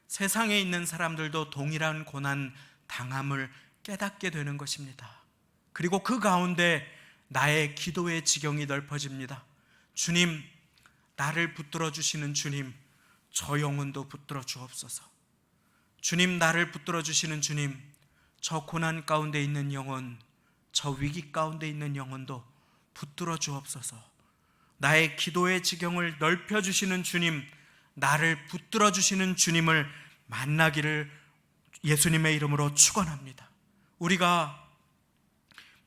세상에 있는 사람들도 동일한 고난 당함을 깨닫게 되는 것입니다. 그리고 그 가운데 나의 기도의 지경이 넓어집니다. 주님, 나를 붙들어 주시는 주님, 저 영혼도 붙들어 주옵소서. 주님, 나를 붙들어 주시는 주님, 저 고난 가운데 있는 영혼, 저 위기 가운데 있는 영혼도 붙들어 주옵소서. 나의 기도의 지경을 넓혀 주시는 주님, 나를 붙들어 주시는 주님을 만나기를 예수님의 이름으로 축원합니다. 우리가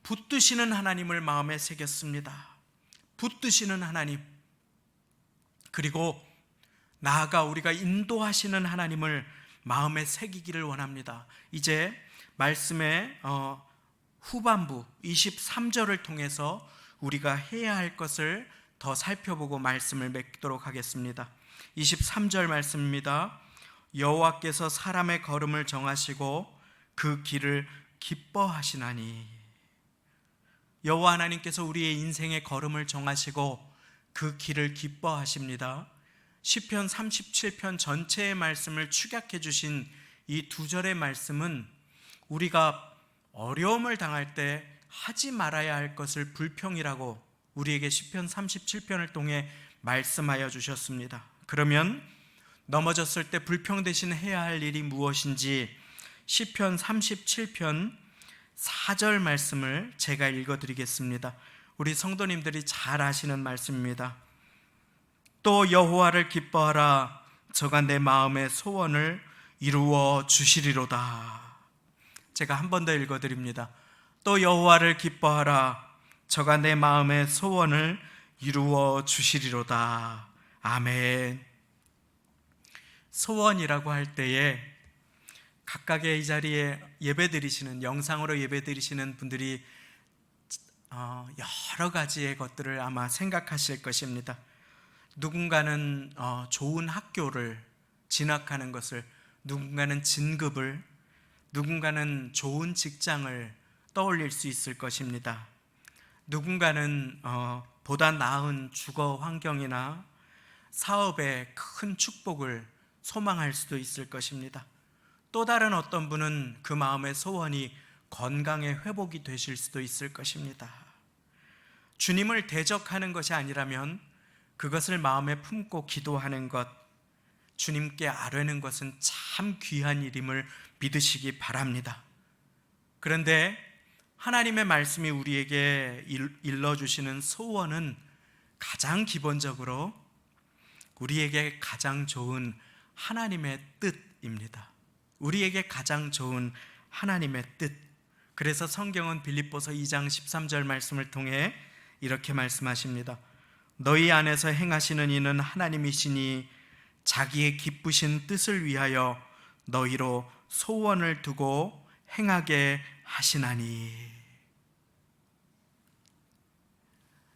붙드시는 하나님을 마음에 새겼습니다. 붙드시는 하나님, 그리고 나아가 우리가 인도하시는 하나님을 마음에 새기기를 원합니다. 이제 말씀의 후반부 23절을 통해서 우리가 해야 할 것을 더 살펴보고 말씀을 맺도록 하겠습니다. 23절 말씀입니다. 여호와께서 사람의 걸음을 정하시고 그 길을 기뻐하시나니. 여호와 하나님께서 우리의 인생의 걸음을 정하시고 그 길을 기뻐하십니다. 시편 37편 전체의 말씀을 축약해 주신 이 두 절의 말씀은 우리가 어려움을 당할 때 하지 말아야 할 것을 불평이라고 우리에게 시편 37편을 통해 말씀하여 주셨습니다. 그러면 넘어졌을 때 불평 대신 해야 할 일이 무엇인지 시편 37편 4절 말씀을 제가 읽어드리겠습니다. 우리 성도님들이 잘 아시는 말씀입니다. 또 여호와를 기뻐하라. 저가 내 마음의 소원을 이루어 주시리로다. 제가 한 번 더 읽어드립니다. 또 여호와를 기뻐하라. 저가 내 마음의 소원을 이루어 주시리로다. 아멘. 소원이라고 할 때에 각각의 이 자리에 예배드리시는, 영상으로 예배드리시는 분들이 여러 가지의 것들을 아마 생각하실 것입니다. 누군가는 좋은 학교를 진학하는 것을, 누군가는 진급을, 누군가는 좋은 직장을 떠올릴 수 있을 것입니다. 누군가는 보다 나은 주거 환경이나 사업의 큰 축복을 소망할 수도 있을 것입니다. 또 다른 어떤 분은 그 마음의 소원이 건강의 회복이 되실 수도 있을 것입니다. 주님을 대적하는 것이 아니라면 그것을 마음에 품고 기도하는 것, 주님께 아뢰는 것은 참 귀한 일임을 믿으시기 바랍니다. 그런데 하나님의 말씀이 우리에게 일러주시는 소원은 가장 기본적으로 우리에게 가장 좋은 하나님의 뜻입니다. 우리에게 가장 좋은 하나님의 뜻. 그래서 성경은 빌립보서 2장 13절 말씀을 통해 이렇게 말씀하십니다. 너희 안에서 행하시는 이는 하나님이시니 자기의 기쁘신 뜻을 위하여 너희로 소원을 두고 행하게 하시나니.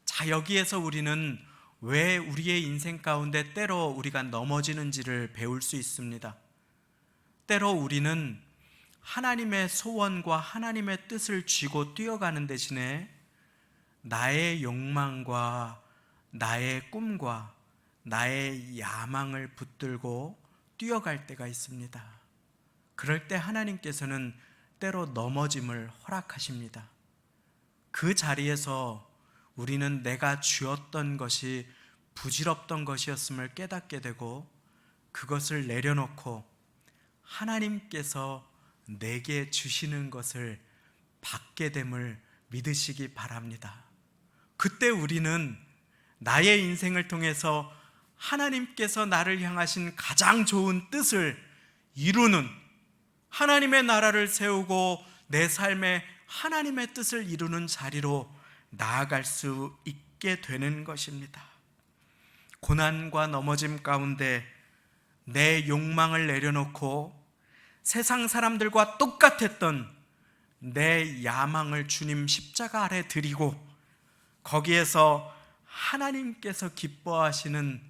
자, 여기에서 우리는 왜 우리의 인생 가운데 때로 우리가 넘어지는지를 배울 수 있습니다. 때로 우리는 하나님의 소원과 하나님의 뜻을 쥐고 뛰어가는 대신에 나의 욕망과 나의 꿈과 나의 야망을 붙들고 뛰어갈 때가 있습니다. 그럴 때 하나님께서는 때로 넘어짐을 허락하십니다. 그 자리에서 우리는 내가 쥐었던 것이 부질없던 것이었음을 깨닫게 되고 그것을 내려놓고 하나님께서 내게 주시는 것을 받게 됨을 믿으시기 바랍니다. 그때 우리는 나의 인생을 통해서 하나님께서 나를 향하신 가장 좋은 뜻을 이루는, 하나님의 나라를 세우고 내 삶에 하나님의 뜻을 이루는 자리로 나아갈 수 있게 되는 것입니다. 고난과 넘어짐 가운데 내 욕망을 내려놓고 세상 사람들과 똑같았던 내 야망을 주님 십자가 아래 드리고 거기에서 하나님께서 기뻐하시는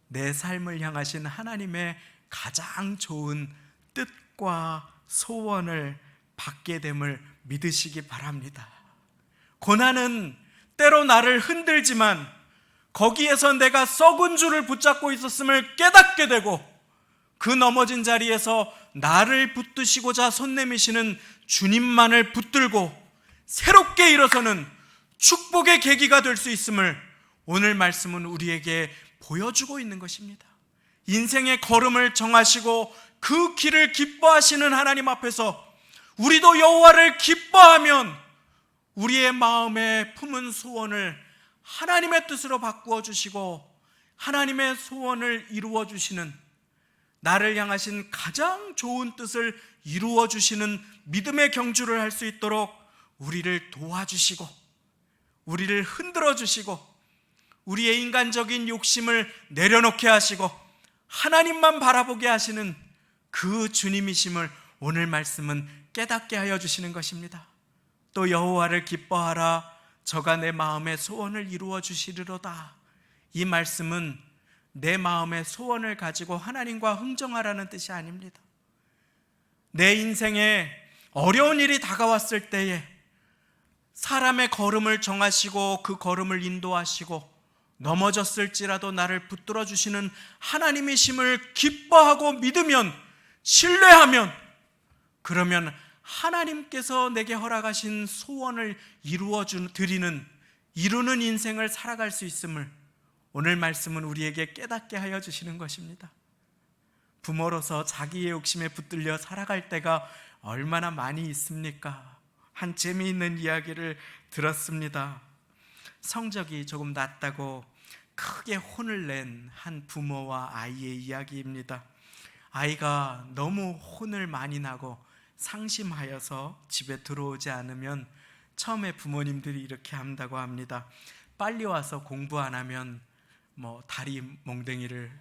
내 삶을 향하신 하나님의 가장 좋은 뜻과 소원을 받게 됨을 믿으시기 바랍니다. 고난은 때로 나를 흔들지만 거기에서 내가 썩은 줄을 붙잡고 있었음을 깨닫게 되고 그 넘어진 자리에서 나를 붙드시고자 손 내미시는 주님만을 붙들고 새롭게 일어서는 축복의 계기가 될 수 있음을 오늘 말씀은 우리에게 보여주고 있는 것입니다. 인생의 걸음을 정하시고 그 길을 기뻐하시는 하나님 앞에서 우리도 여호와를 기뻐하면 우리의 마음에 품은 소원을 하나님의 뜻으로 바꾸어 주시고 하나님의 소원을 이루어 주시는, 나를 향하신 가장 좋은 뜻을 이루어 주시는 믿음의 경주를 할 수 있도록 우리를 도와주시고 우리를 흔들어 주시고 우리의 인간적인 욕심을 내려놓게 하시고 하나님만 바라보게 하시는 그 주님이심을 오늘 말씀은 깨닫게 하여 주시는 것입니다. 또 여호와를 기뻐하라. 저가 내 마음의 소원을 이루어 주시리로다. 이 말씀은 내 마음의 소원을 가지고 하나님과 흥정하라는 뜻이 아닙니다. 내 인생에 어려운 일이 다가왔을 때에 사람의 걸음을 정하시고 그 걸음을 인도하시고 넘어졌을지라도 나를 붙들어 주시는 하나님이심을 기뻐하고 믿으면, 신뢰하면, 그러면 하나님께서 내게 허락하신 소원을 이루는 인생을 살아갈 수 있음을 오늘 말씀은 우리에게 깨닫게 하여 주시는 것입니다. 부모로서 자기의 욕심에 붙들려 살아갈 때가 얼마나 많이 있습니까? 한 재미있는 이야기를 들었습니다. 성적이 조금 낮다고 크게 혼을 낸 한 부모와 아이의 이야기입니다. 아이가 너무 혼을 많이 나고 상심하여서 집에 들어오지 않으면 처음에 부모님들이 이렇게 한다고 합니다. 빨리 와서 공부 안 하면 다리 몽댕이를,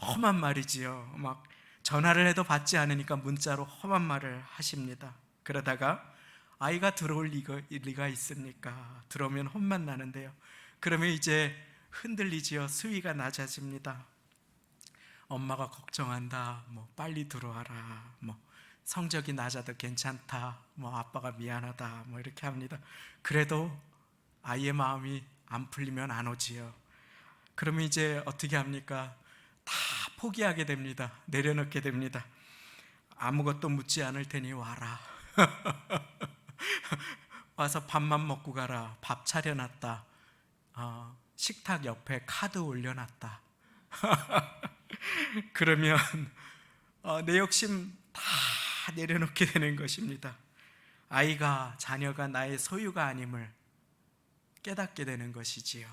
험한 말이지요. 막 전화를 해도 받지 않으니까 문자로 험한 말을 하십니다. 그러다가 아이가 들어올 리가 있습니까? 들어오면 혼만 나는데요. 그러면 이제 흔들리지요. 수위가 낮아집니다. 엄마가 걱정한다. 빨리 들어와라. 성적이 낮아도 괜찮다. 아빠가 미안하다. 이렇게 합니다. 그래도 아이의 마음이 안 풀리면 안 오지요. 그러면 이제 어떻게 합니까? 다 포기하게 됩니다. 내려놓게 됩니다. 아무것도 묻지 않을 테니 와라. 와서 밥만 먹고 가라. 밥 차려놨다. 식탁 옆에 카드 올려놨다. 그러면 내 욕심 다 내려놓게 되는 것입니다. 자녀가 나의 소유가 아님을 깨닫게 되는 것이지요.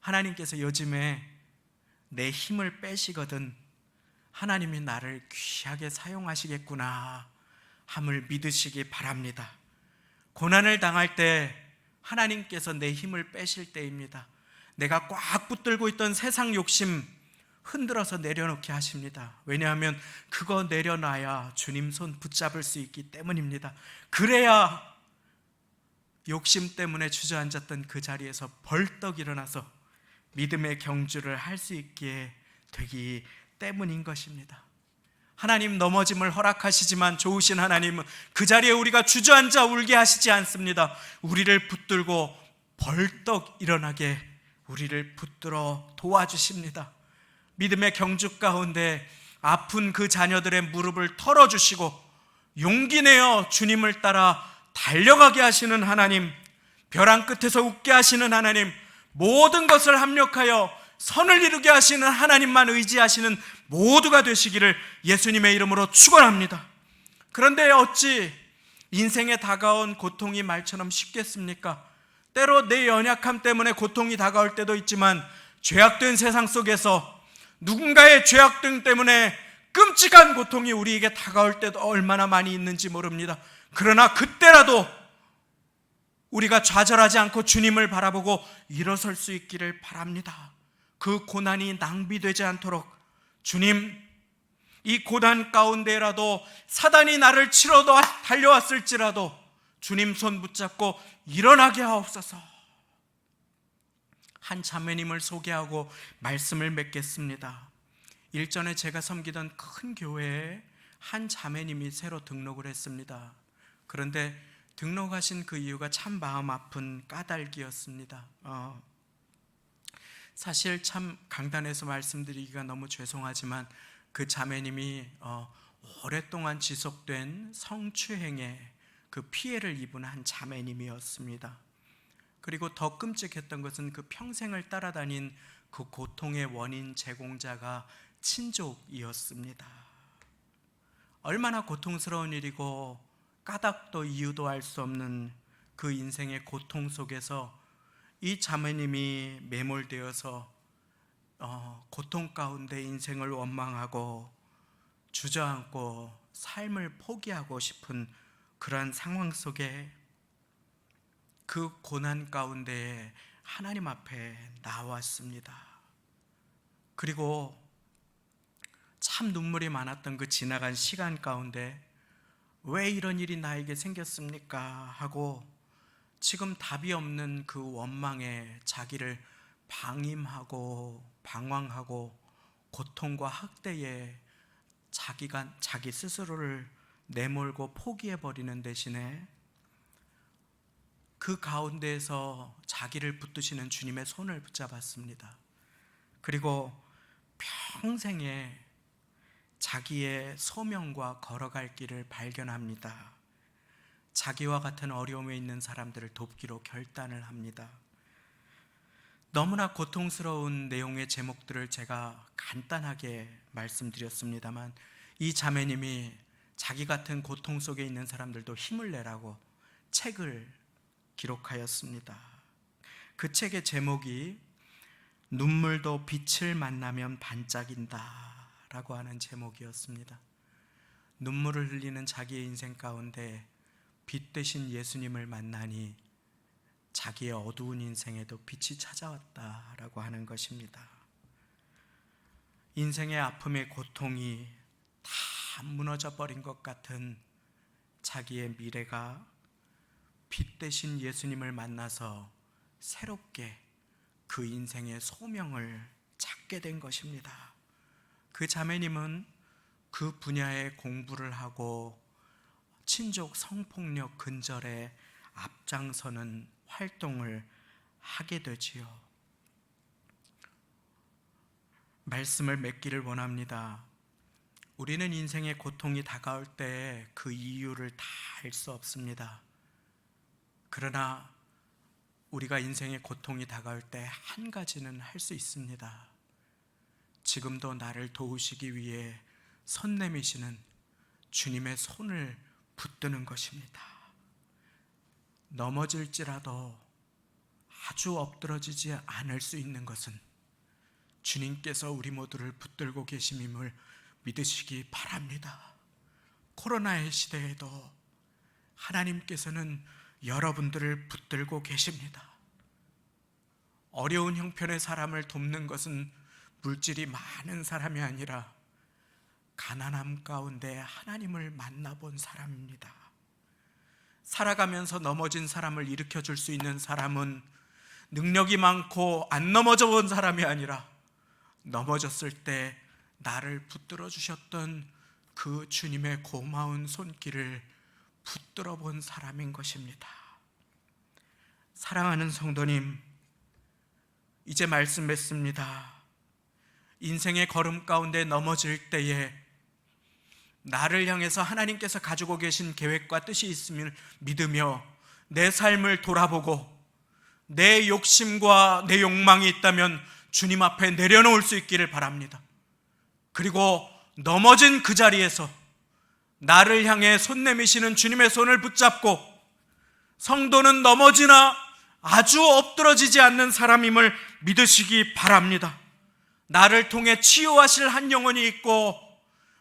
하나님께서 요즘에 내 힘을 빼시거든 하나님이 나를 귀하게 사용하시겠구나 함을 믿으시기 바랍니다. 고난을 당할 때 하나님께서 내 힘을 빼실 때입니다. 내가 꽉 붙들고 있던 세상 욕심 흔들어서 내려놓게 하십니다. 왜냐하면 그거 내려놔야 주님 손 붙잡을 수 있기 때문입니다. 그래야 욕심 때문에 주저앉았던 그 자리에서 벌떡 일어나서 믿음의 경주를 할 수 있게 되기 때문인 것입니다. 하나님 넘어짐을 허락하시지만 좋으신 하나님은 그 자리에 우리가 주저앉아 울게 하시지 않습니다. 우리를 붙들고 벌떡 일어나게 우리를 붙들어 도와주십니다. 믿음의 경주 가운데 아픈 그 자녀들의 무릎을 털어주시고 용기 내어 주님을 따라 달려가게 하시는 하나님, 벼랑 끝에서 웃게 하시는 하나님, 모든 것을 합력하여 선을 이루게 하시는 하나님만 의지하시는 모두가 되시기를 예수님의 이름으로 축원합니다. 그런데 어찌 인생에 다가온 고통이 말처럼 쉽겠습니까? 때로 내 연약함 때문에 고통이 다가올 때도 있지만 죄악된 세상 속에서 누군가의 죄악됨 때문에 끔찍한 고통이 우리에게 다가올 때도 얼마나 많이 있는지 모릅니다. 그러나 그때라도 우리가 좌절하지 않고 주님을 바라보고 일어설 수 있기를 바랍니다. 그 고난이 낭비되지 않도록 주님, 이 고난 가운데라도 사단이 나를 치러 달려왔을지라도 주님 손 붙잡고 일어나게 하옵소서. 한 자매님을 소개하고 말씀을 맺겠습니다. 일전에 제가 섬기던 큰 교회에 한 자매님이 새로 등록을 했습니다. 그런데 등록하신 그 이유가 참 마음 아픈 까닭이었습니다. 사실 참 강단에서 말씀드리기가 너무 죄송하지만 그 자매님이 오랫동안 지속된 성추행에 그 피해를 입은 한 자매님이었습니다. 그리고 더 끔찍했던 것은 그 평생을 따라다닌 그 고통의 원인 제공자가 친족이었습니다. 얼마나 고통스러운 일이고 까닭도 이유도 알 수 없는 그 인생의 고통 속에서 이 자매님이 매몰되어서 고통 가운데 인생을 원망하고 주저앉고 삶을 포기하고 싶은 그러한 상황 속에 그 고난 가운데 하나님 앞에 나왔습니다. 그리고 참 눈물이 많았던 그 지나간 시간 가운데 왜 이런 일이 나에게 생겼습니까? 하고 지금 답이 없는 그 원망에 자기를 방임하고 방황하고 고통과 학대에 자기 스스로를 내몰고 포기해버리는 대신에 그 가운데에서 자기를 붙드시는 주님의 손을 붙잡았습니다. 그리고 평생에 자기의 소명과 걸어갈 길을 발견합니다. 자기와 같은 어려움에 있는 사람들을 돕기로 결단을 합니다. 너무나 고통스러운 내용의 제목들을 제가 간단하게 말씀드렸습니다만, 이 자매님이 자기 같은 고통 속에 있는 사람들도 힘을 내라고 책을 기록하였습니다. 그 책의 제목이 눈물도 빛을 만나면 반짝인다 라고 하는 제목이었습니다. 눈물을 흘리는 자기의 인생 가운데 빛 대신 예수님을 만나니 자기의 어두운 인생에도 빛이 찾아왔다라고 하는 것입니다. 인생의 아픔의 고통이 다 무너져 버린 것 같은 자기의 미래가 빛 대신 예수님을 만나서 새롭게 그 인생의 소명을 찾게 된 것입니다. 그 자매님은 그 분야의 공부를 하고 친족 성폭력 근절에 앞장서는 활동을 하게 되지요. 말씀을 맺기를 원합니다. 우리는 인생의 고통이 다가올 때 그 이유를 다 알 수 없습니다. 그러나 우리가 인생의 고통이 다가올 때 한 가지는 할 수 있습니다. 지금도 나를 도우시기 위해 손 내미시는 주님의 손을 붙드는 것입니다. 넘어질지라도 아주 엎드러지지 않을 수 있는 것은 주님께서 우리 모두를 붙들고 계심임을 믿으시기 바랍니다. 코로나의 시대에도 하나님께서는 여러분들을 붙들고 계십니다. 어려운 형편의 사람을 돕는 것은 물질이 많은 사람이 아니라 가난함 가운데 하나님을 만나본 사람입니다. 살아가면서 넘어진 사람을 일으켜줄 수 있는 사람은 능력이 많고 안 넘어져 본 사람이 아니라 넘어졌을 때 나를 붙들어 주셨던 그 주님의 고마운 손길을 붙들어 본 사람인 것입니다. 사랑하는 성도님, 이제 말씀 맺습니다. 인생의 걸음 가운데 넘어질 때에 나를 향해서 하나님께서 가지고 계신 계획과 뜻이 있음을 믿으며 내 삶을 돌아보고 내 욕심과 내 욕망이 있다면 주님 앞에 내려놓을 수 있기를 바랍니다. 그리고 넘어진 그 자리에서 나를 향해 손 내미시는 주님의 손을 붙잡고, 성도는 넘어지나 아주 엎드러지지 않는 사람임을 믿으시기 바랍니다. 나를 통해 치유하실 한 영혼이 있고,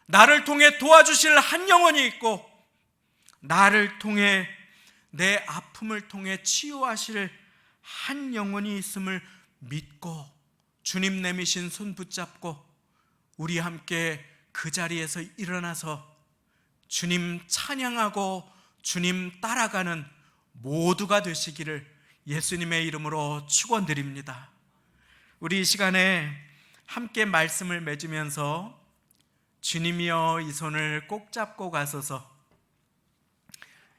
나를 통해 도와주실 한 영혼이 있고, 나를 통해 내 아픔을 통해 치유하실 한 영혼이 있음을 믿고 주님 내미신 손 붙잡고 우리 함께 그 자리에서 일어나서 주님 찬양하고 주님 따라가는 모두가 되시기를 예수님의 이름으로 축원드립니다. 우리 이 시간에 함께 말씀을 맺으면서 주님이여 이 손을 꼭 잡고 가소서,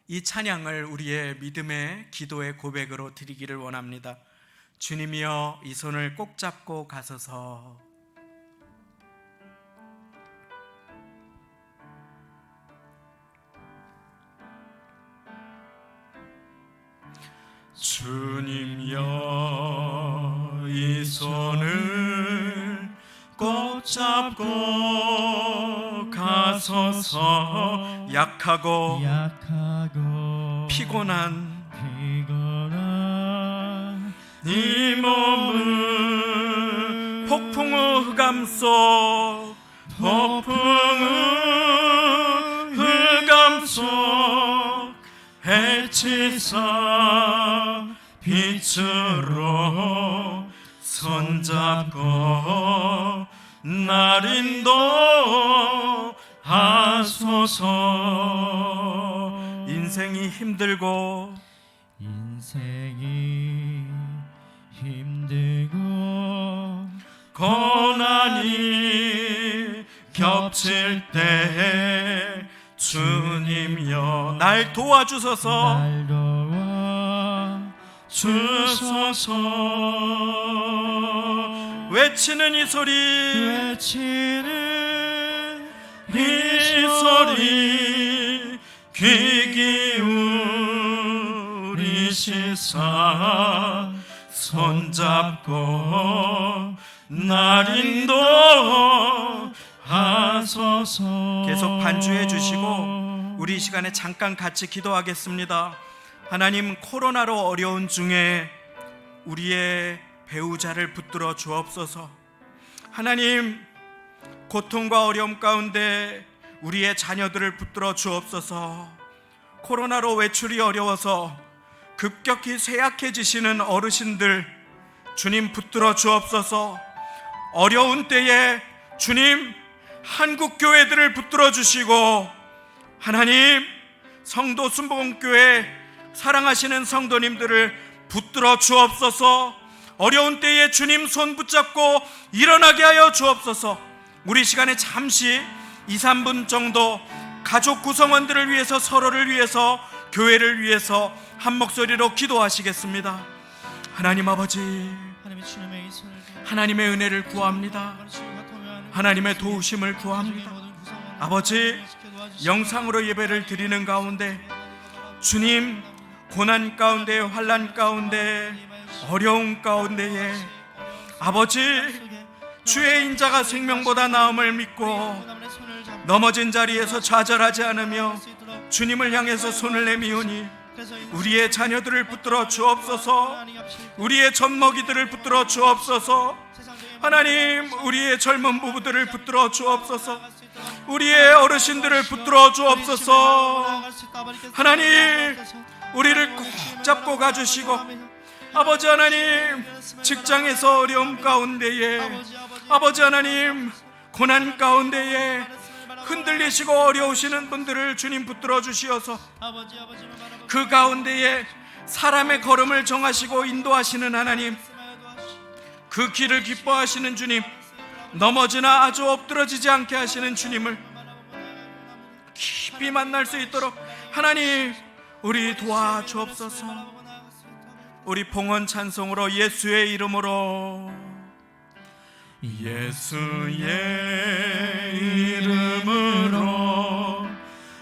이 찬양을 우리의 믿음의 기도의 고백으로 드리기를 원합니다. 주님이여 이 손을 꼭 잡고 가소서. 주님여 이 손을 꼭 잡고 가소서. 약하고 피곤한 이 몸은 폭풍의 흑암 속 해치사 빛으로 손잡고 날 인도하소서. 인생이 힘들고 고난이 겹칠 때 주님 주님여 날 도와주소서. 날 도와주소서. 외치는 이 소리, 외치는 이 소리 귀 기울이시사 손잡고 날 인도하소서. 계속 반주해 주시고 우리 이 시간에 잠깐 같이 기도하겠습니다. 하나님, 코로나로 어려운 중에 우리의 배우자를 붙들어 주옵소서. 하나님, 고통과 어려움 가운데 우리의 자녀들을 붙들어 주옵소서. 코로나로 외출이 어려워서 급격히 쇠약해지시는 어르신들 주님 붙들어 주옵소서. 어려운 때에 주님 한국 교회들을 붙들어 주시고, 하나님 성도 순복음교회 사랑하시는 성도님들을 붙들어 주옵소서. 어려운 때에 주님 손 붙잡고 일어나게 하여 주옵소서. 우리 시간에 잠시 2, 3분 정도 가족 구성원들을 위해서, 서로를 위해서, 교회를 위해서 한 목소리로 기도하시겠습니다. 하나님 아버지, 하나님의 은혜를 구합니다. 하나님의 도우심을 구합니다. 아버지, 영상으로 예배를 드리는 가운데 주님, 고난 가운데, 환난 가운데, 어려움 가운데에 아버지, 주의 인자가 생명보다 나음을 믿고 넘어진 자리에서 좌절하지 않으며 주님을 향해서 손을 내미오니 우리의 자녀들을 붙들어 주옵소서. 우리의 젖먹이들을 붙들어 주옵소서. 하나님, 우리의 젊은 부부들을 붙들어 주옵소서. 우리의 어르신들을 붙들어 주옵소서. 하나님, 우리를 꼭 잡고 가주시고, 아버지 하나님, 직장에서 어려움 가운데에, 아버지 하나님, 고난 가운데에 흔들리시고 어려우시는 분들을 주님 붙들어 주시어서 그 가운데에 사람의 걸음을 정하시고 인도하시는 하나님, 그 길을 기뻐하시는 주님, 넘어지나 아주 엎드러지지 않게 하시는 주님을 깊이 만날 수 있도록 하나님 우리 도와주옵소서. 우리 봉헌 찬송으로 예수의 이름으로, 예수의 이름으로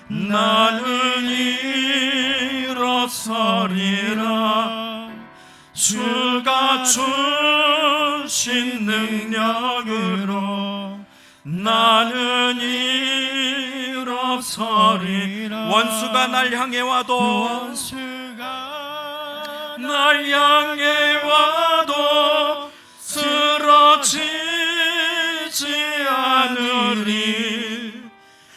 나는 일어서리라. 주가 주신 능력으로 나는 일어서리라. 원수가 날 향해 와도, 날 향해 와도 쓰러지지 않으리.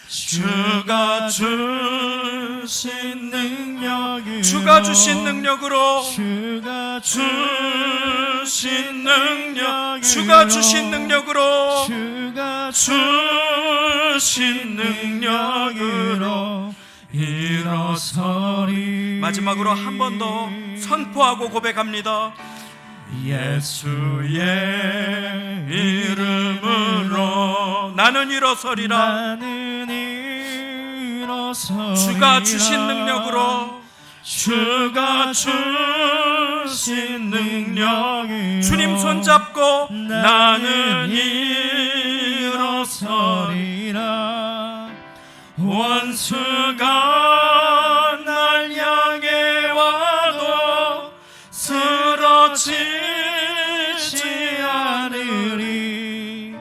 주가 주신 능력으로, 주가 주신 능력으로, 주가 주신 능력, 주가 주신 능력으로, 주가 주신 능력으로 일어서리. 마지막으로 한 번 더 선포하고 고백합니다. 예수의 이름으로 나는 일어서리라. 나는 일어서리라. 주가 주신 능력으로, 주가 주신 능력으로 주님 손잡고 나는 일어서리라. 원수가 날 향해 와도 쓰러지지 않으리.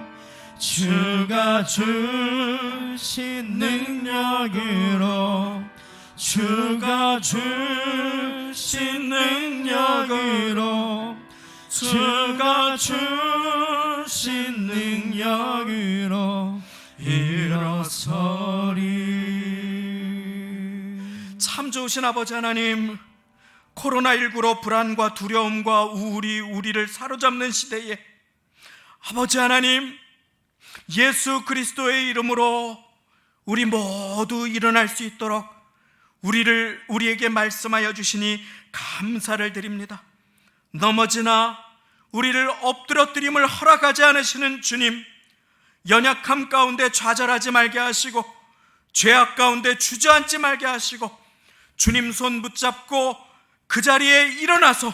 주가 주신 능력으로, 주가 주신 능력으로, 주가 주신 능력으로 일어서리. 참 좋으신 아버지 하나님, 코로나19로 불안과 두려움과 우울이 우리를 사로잡는 시대에 아버지 하나님, 예수 그리스도의 이름으로 우리 모두 일어날 수 있도록 우리에게 말씀하여 주시니 감사를 드립니다. 넘어지나 우리를 엎드러뜨림을 허락하지 않으시는 주님, 연약함 가운데 좌절하지 말게 하시고 죄악 가운데 주저앉지 말게 하시고 주님 손 붙잡고 그 자리에 일어나서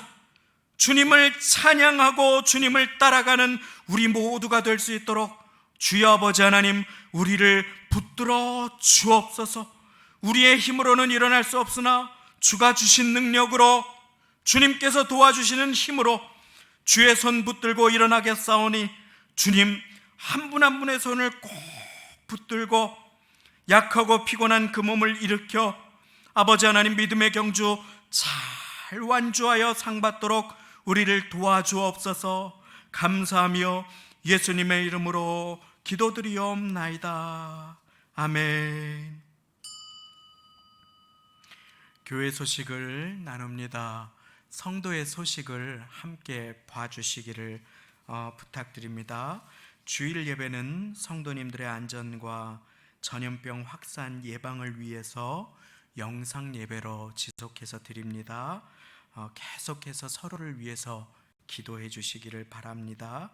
주님을 찬양하고 주님을 따라가는 우리 모두가 될 수 있도록 주여 아버지 하나님, 우리를 붙들어 주옵소서. 우리의 힘으로는 일어날 수 없으나 주가 주신 능력으로, 주님께서 도와주시는 힘으로 주의 손 붙들고 일어나겠사오니 주님 한 분 한 분의 손을 꼭 붙들고 약하고 피곤한 그 몸을 일으켜 아버지 하나님 믿음의 경주 잘 완주하여 상받도록 우리를 도와주옵소서. 감사하며 예수님의 이름으로 기도드리옵나이다. 아멘. 교회 소식을 나눕니다. 성도의 소식을 함께 봐주시기를 부탁드립니다. 주일 예배는 성도님들의 안전과 전염병 확산 예방을 위해서 영상 예배로 지속해서 드립니다. 계속해서 서로를 위해서 기도해 주시기를 바랍니다.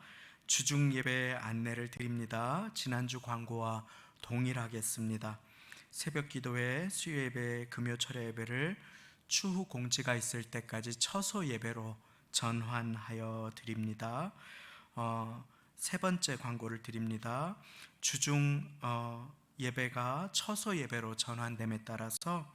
주중 예배 안내를 드립니다. 지난주 광고와 동일하겠습니다. 새벽 기도회, 수요 예배, 금요 철야 예배를 추후 공지가 있을 때까지 처소 예배로 전환하여 드립니다. 세 번째 광고를 드립니다. 주중 예배가 처소 예배로 전환됨에 따라서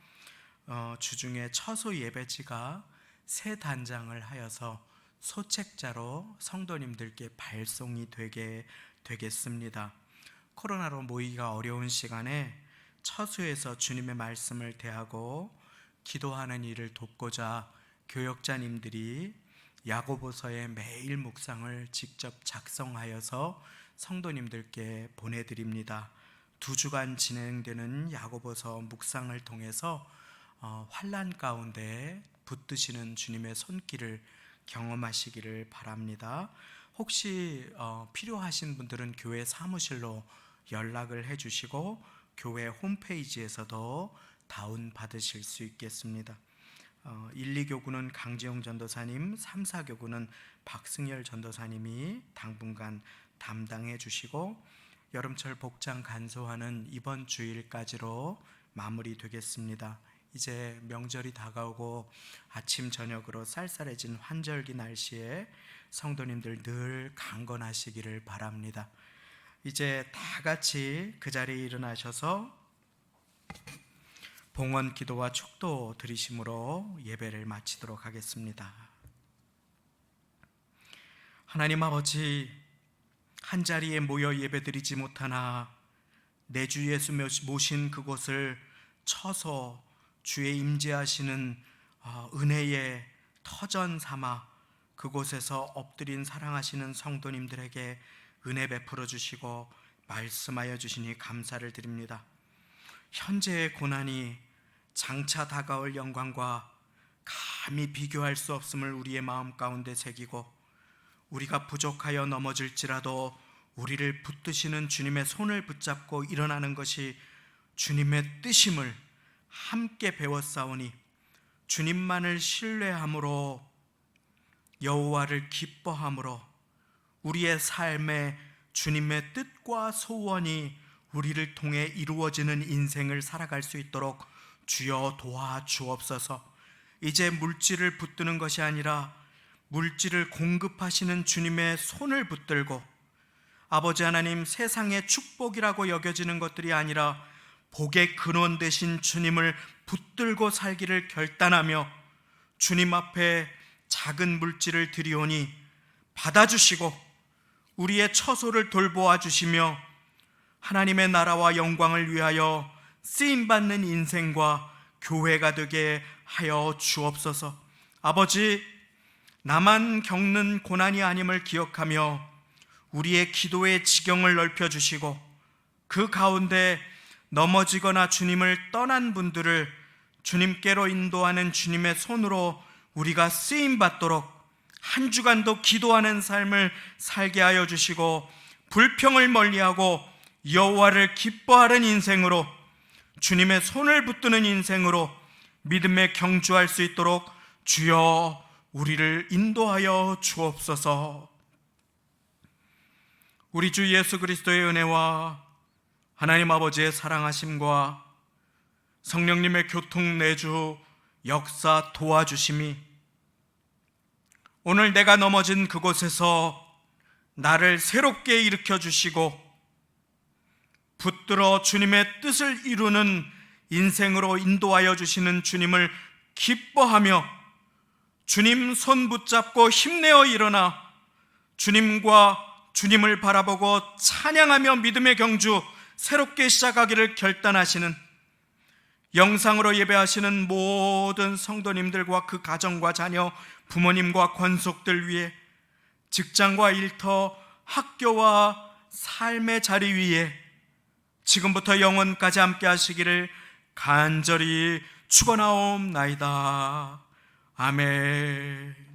주중에 처소 예배지가 새 단장을 하여서 소책자로 성도님들께 발송이 되게 되겠습니다. 코로나로 모이기가 어려운 시간에 처소에서 주님의 말씀을 대하고 기도하는 일을 돕고자 교역자님들이 야고보서의 매일 묵상을 직접 작성하여서 성도님들께 보내드립니다. 2주간 진행되는 야고보서 묵상을 통해서 환난 가운데 붙드시는 주님의 손길을 경험하시기를 바랍니다. 혹시 필요하신 분들은 교회 사무실로 연락을 해주시고 교회 홈페이지에서도 다운받으실 수 있겠습니다. 1, 2교구는 강지용 전도사님, 3, 4교구는 박승열 전도사님이 당분간 담당해 주시고 여름철 복장 간소화는 이번 주일까지로 마무리되겠습니다. 이제 명절이 다가오고 아침 저녁으로 쌀쌀해진 환절기 날씨에 성도님들 늘 강건하시기를 바랍니다. 이제 다 같이 그 자리에 일어나셔서 봉헌 기도와 축도 드리심으로 예배를 마치도록 하겠습니다. 하나님 아버지, 한 자리에 모여 예배드리지 못하나 내 주 예수 모신 그곳을 쳐서 주의 임재하시는 은혜의 터전 삼아 그곳에서 엎드린 사랑하시는 성도님들에게 은혜 베풀어 주시고 말씀하여 주시니 감사를 드립니다. 현재의 고난이 장차 다가올 영광과 감히 비교할 수 없음을 우리의 마음 가운데 새기고 우리가 부족하여 넘어질지라도 우리를 붙드시는 주님의 손을 붙잡고 일어나는 것이 주님의 뜻임을 함께 배웠사오니 주님만을 신뢰함으로 여호와를 기뻐함으로 우리의 삶에 주님의 뜻과 소원이 우리를 통해 이루어지는 인생을 살아갈 수 있도록 주여 도와주옵소서. 이제 물질을 붙드는 것이 아니라 물질을 공급하시는 주님의 손을 붙들고 아버지 하나님, 세상의 축복이라고 여겨지는 것들이 아니라 복의 근원 되신 주님을 붙들고 살기를 결단하며 주님 앞에 작은 물질을 드리오니 받아주시고 우리의 처소를 돌보아 주시며 하나님의 나라와 영광을 위하여 쓰임받는 인생과 교회가 되게 하여 주옵소서. 아버지, 나만 겪는 고난이 아님을 기억하며 우리의 기도의 지경을 넓혀주시고 그 가운데 넘어지거나 주님을 떠난 분들을 주님께로 인도하는 주님의 손으로 우리가 쓰임받도록 한 주간도 기도하는 삶을 살게 하여 주시고 불평을 멀리하고 여호와를 기뻐하는 인생으로 주님의 손을 붙드는 인생으로 믿음에 경주할 수 있도록 주여 우리를 인도하여 주옵소서. 우리 주 예수 그리스도의 은혜와 하나님 아버지의 사랑하심과 성령님의 교통 내주 역사 도와주심이 오늘 내가 넘어진 그곳에서 나를 새롭게 일으켜 주시고 붙들어 주님의 뜻을 이루는 인생으로 인도하여 주시는 주님을 기뻐하며 주님 손 붙잡고 힘내어 일어나 주님과 주님을 바라보고 찬양하며 믿음의 경주 새롭게 시작하기를 결단하시는 영상으로 예배하시는 모든 성도님들과 그 가정과 자녀, 부모님과 권속들 위해 직장과 일터, 학교와 삶의 자리 위에 지금부터 영원까지 함께 하시기를 간절히 축원하옵나이다. 아멘.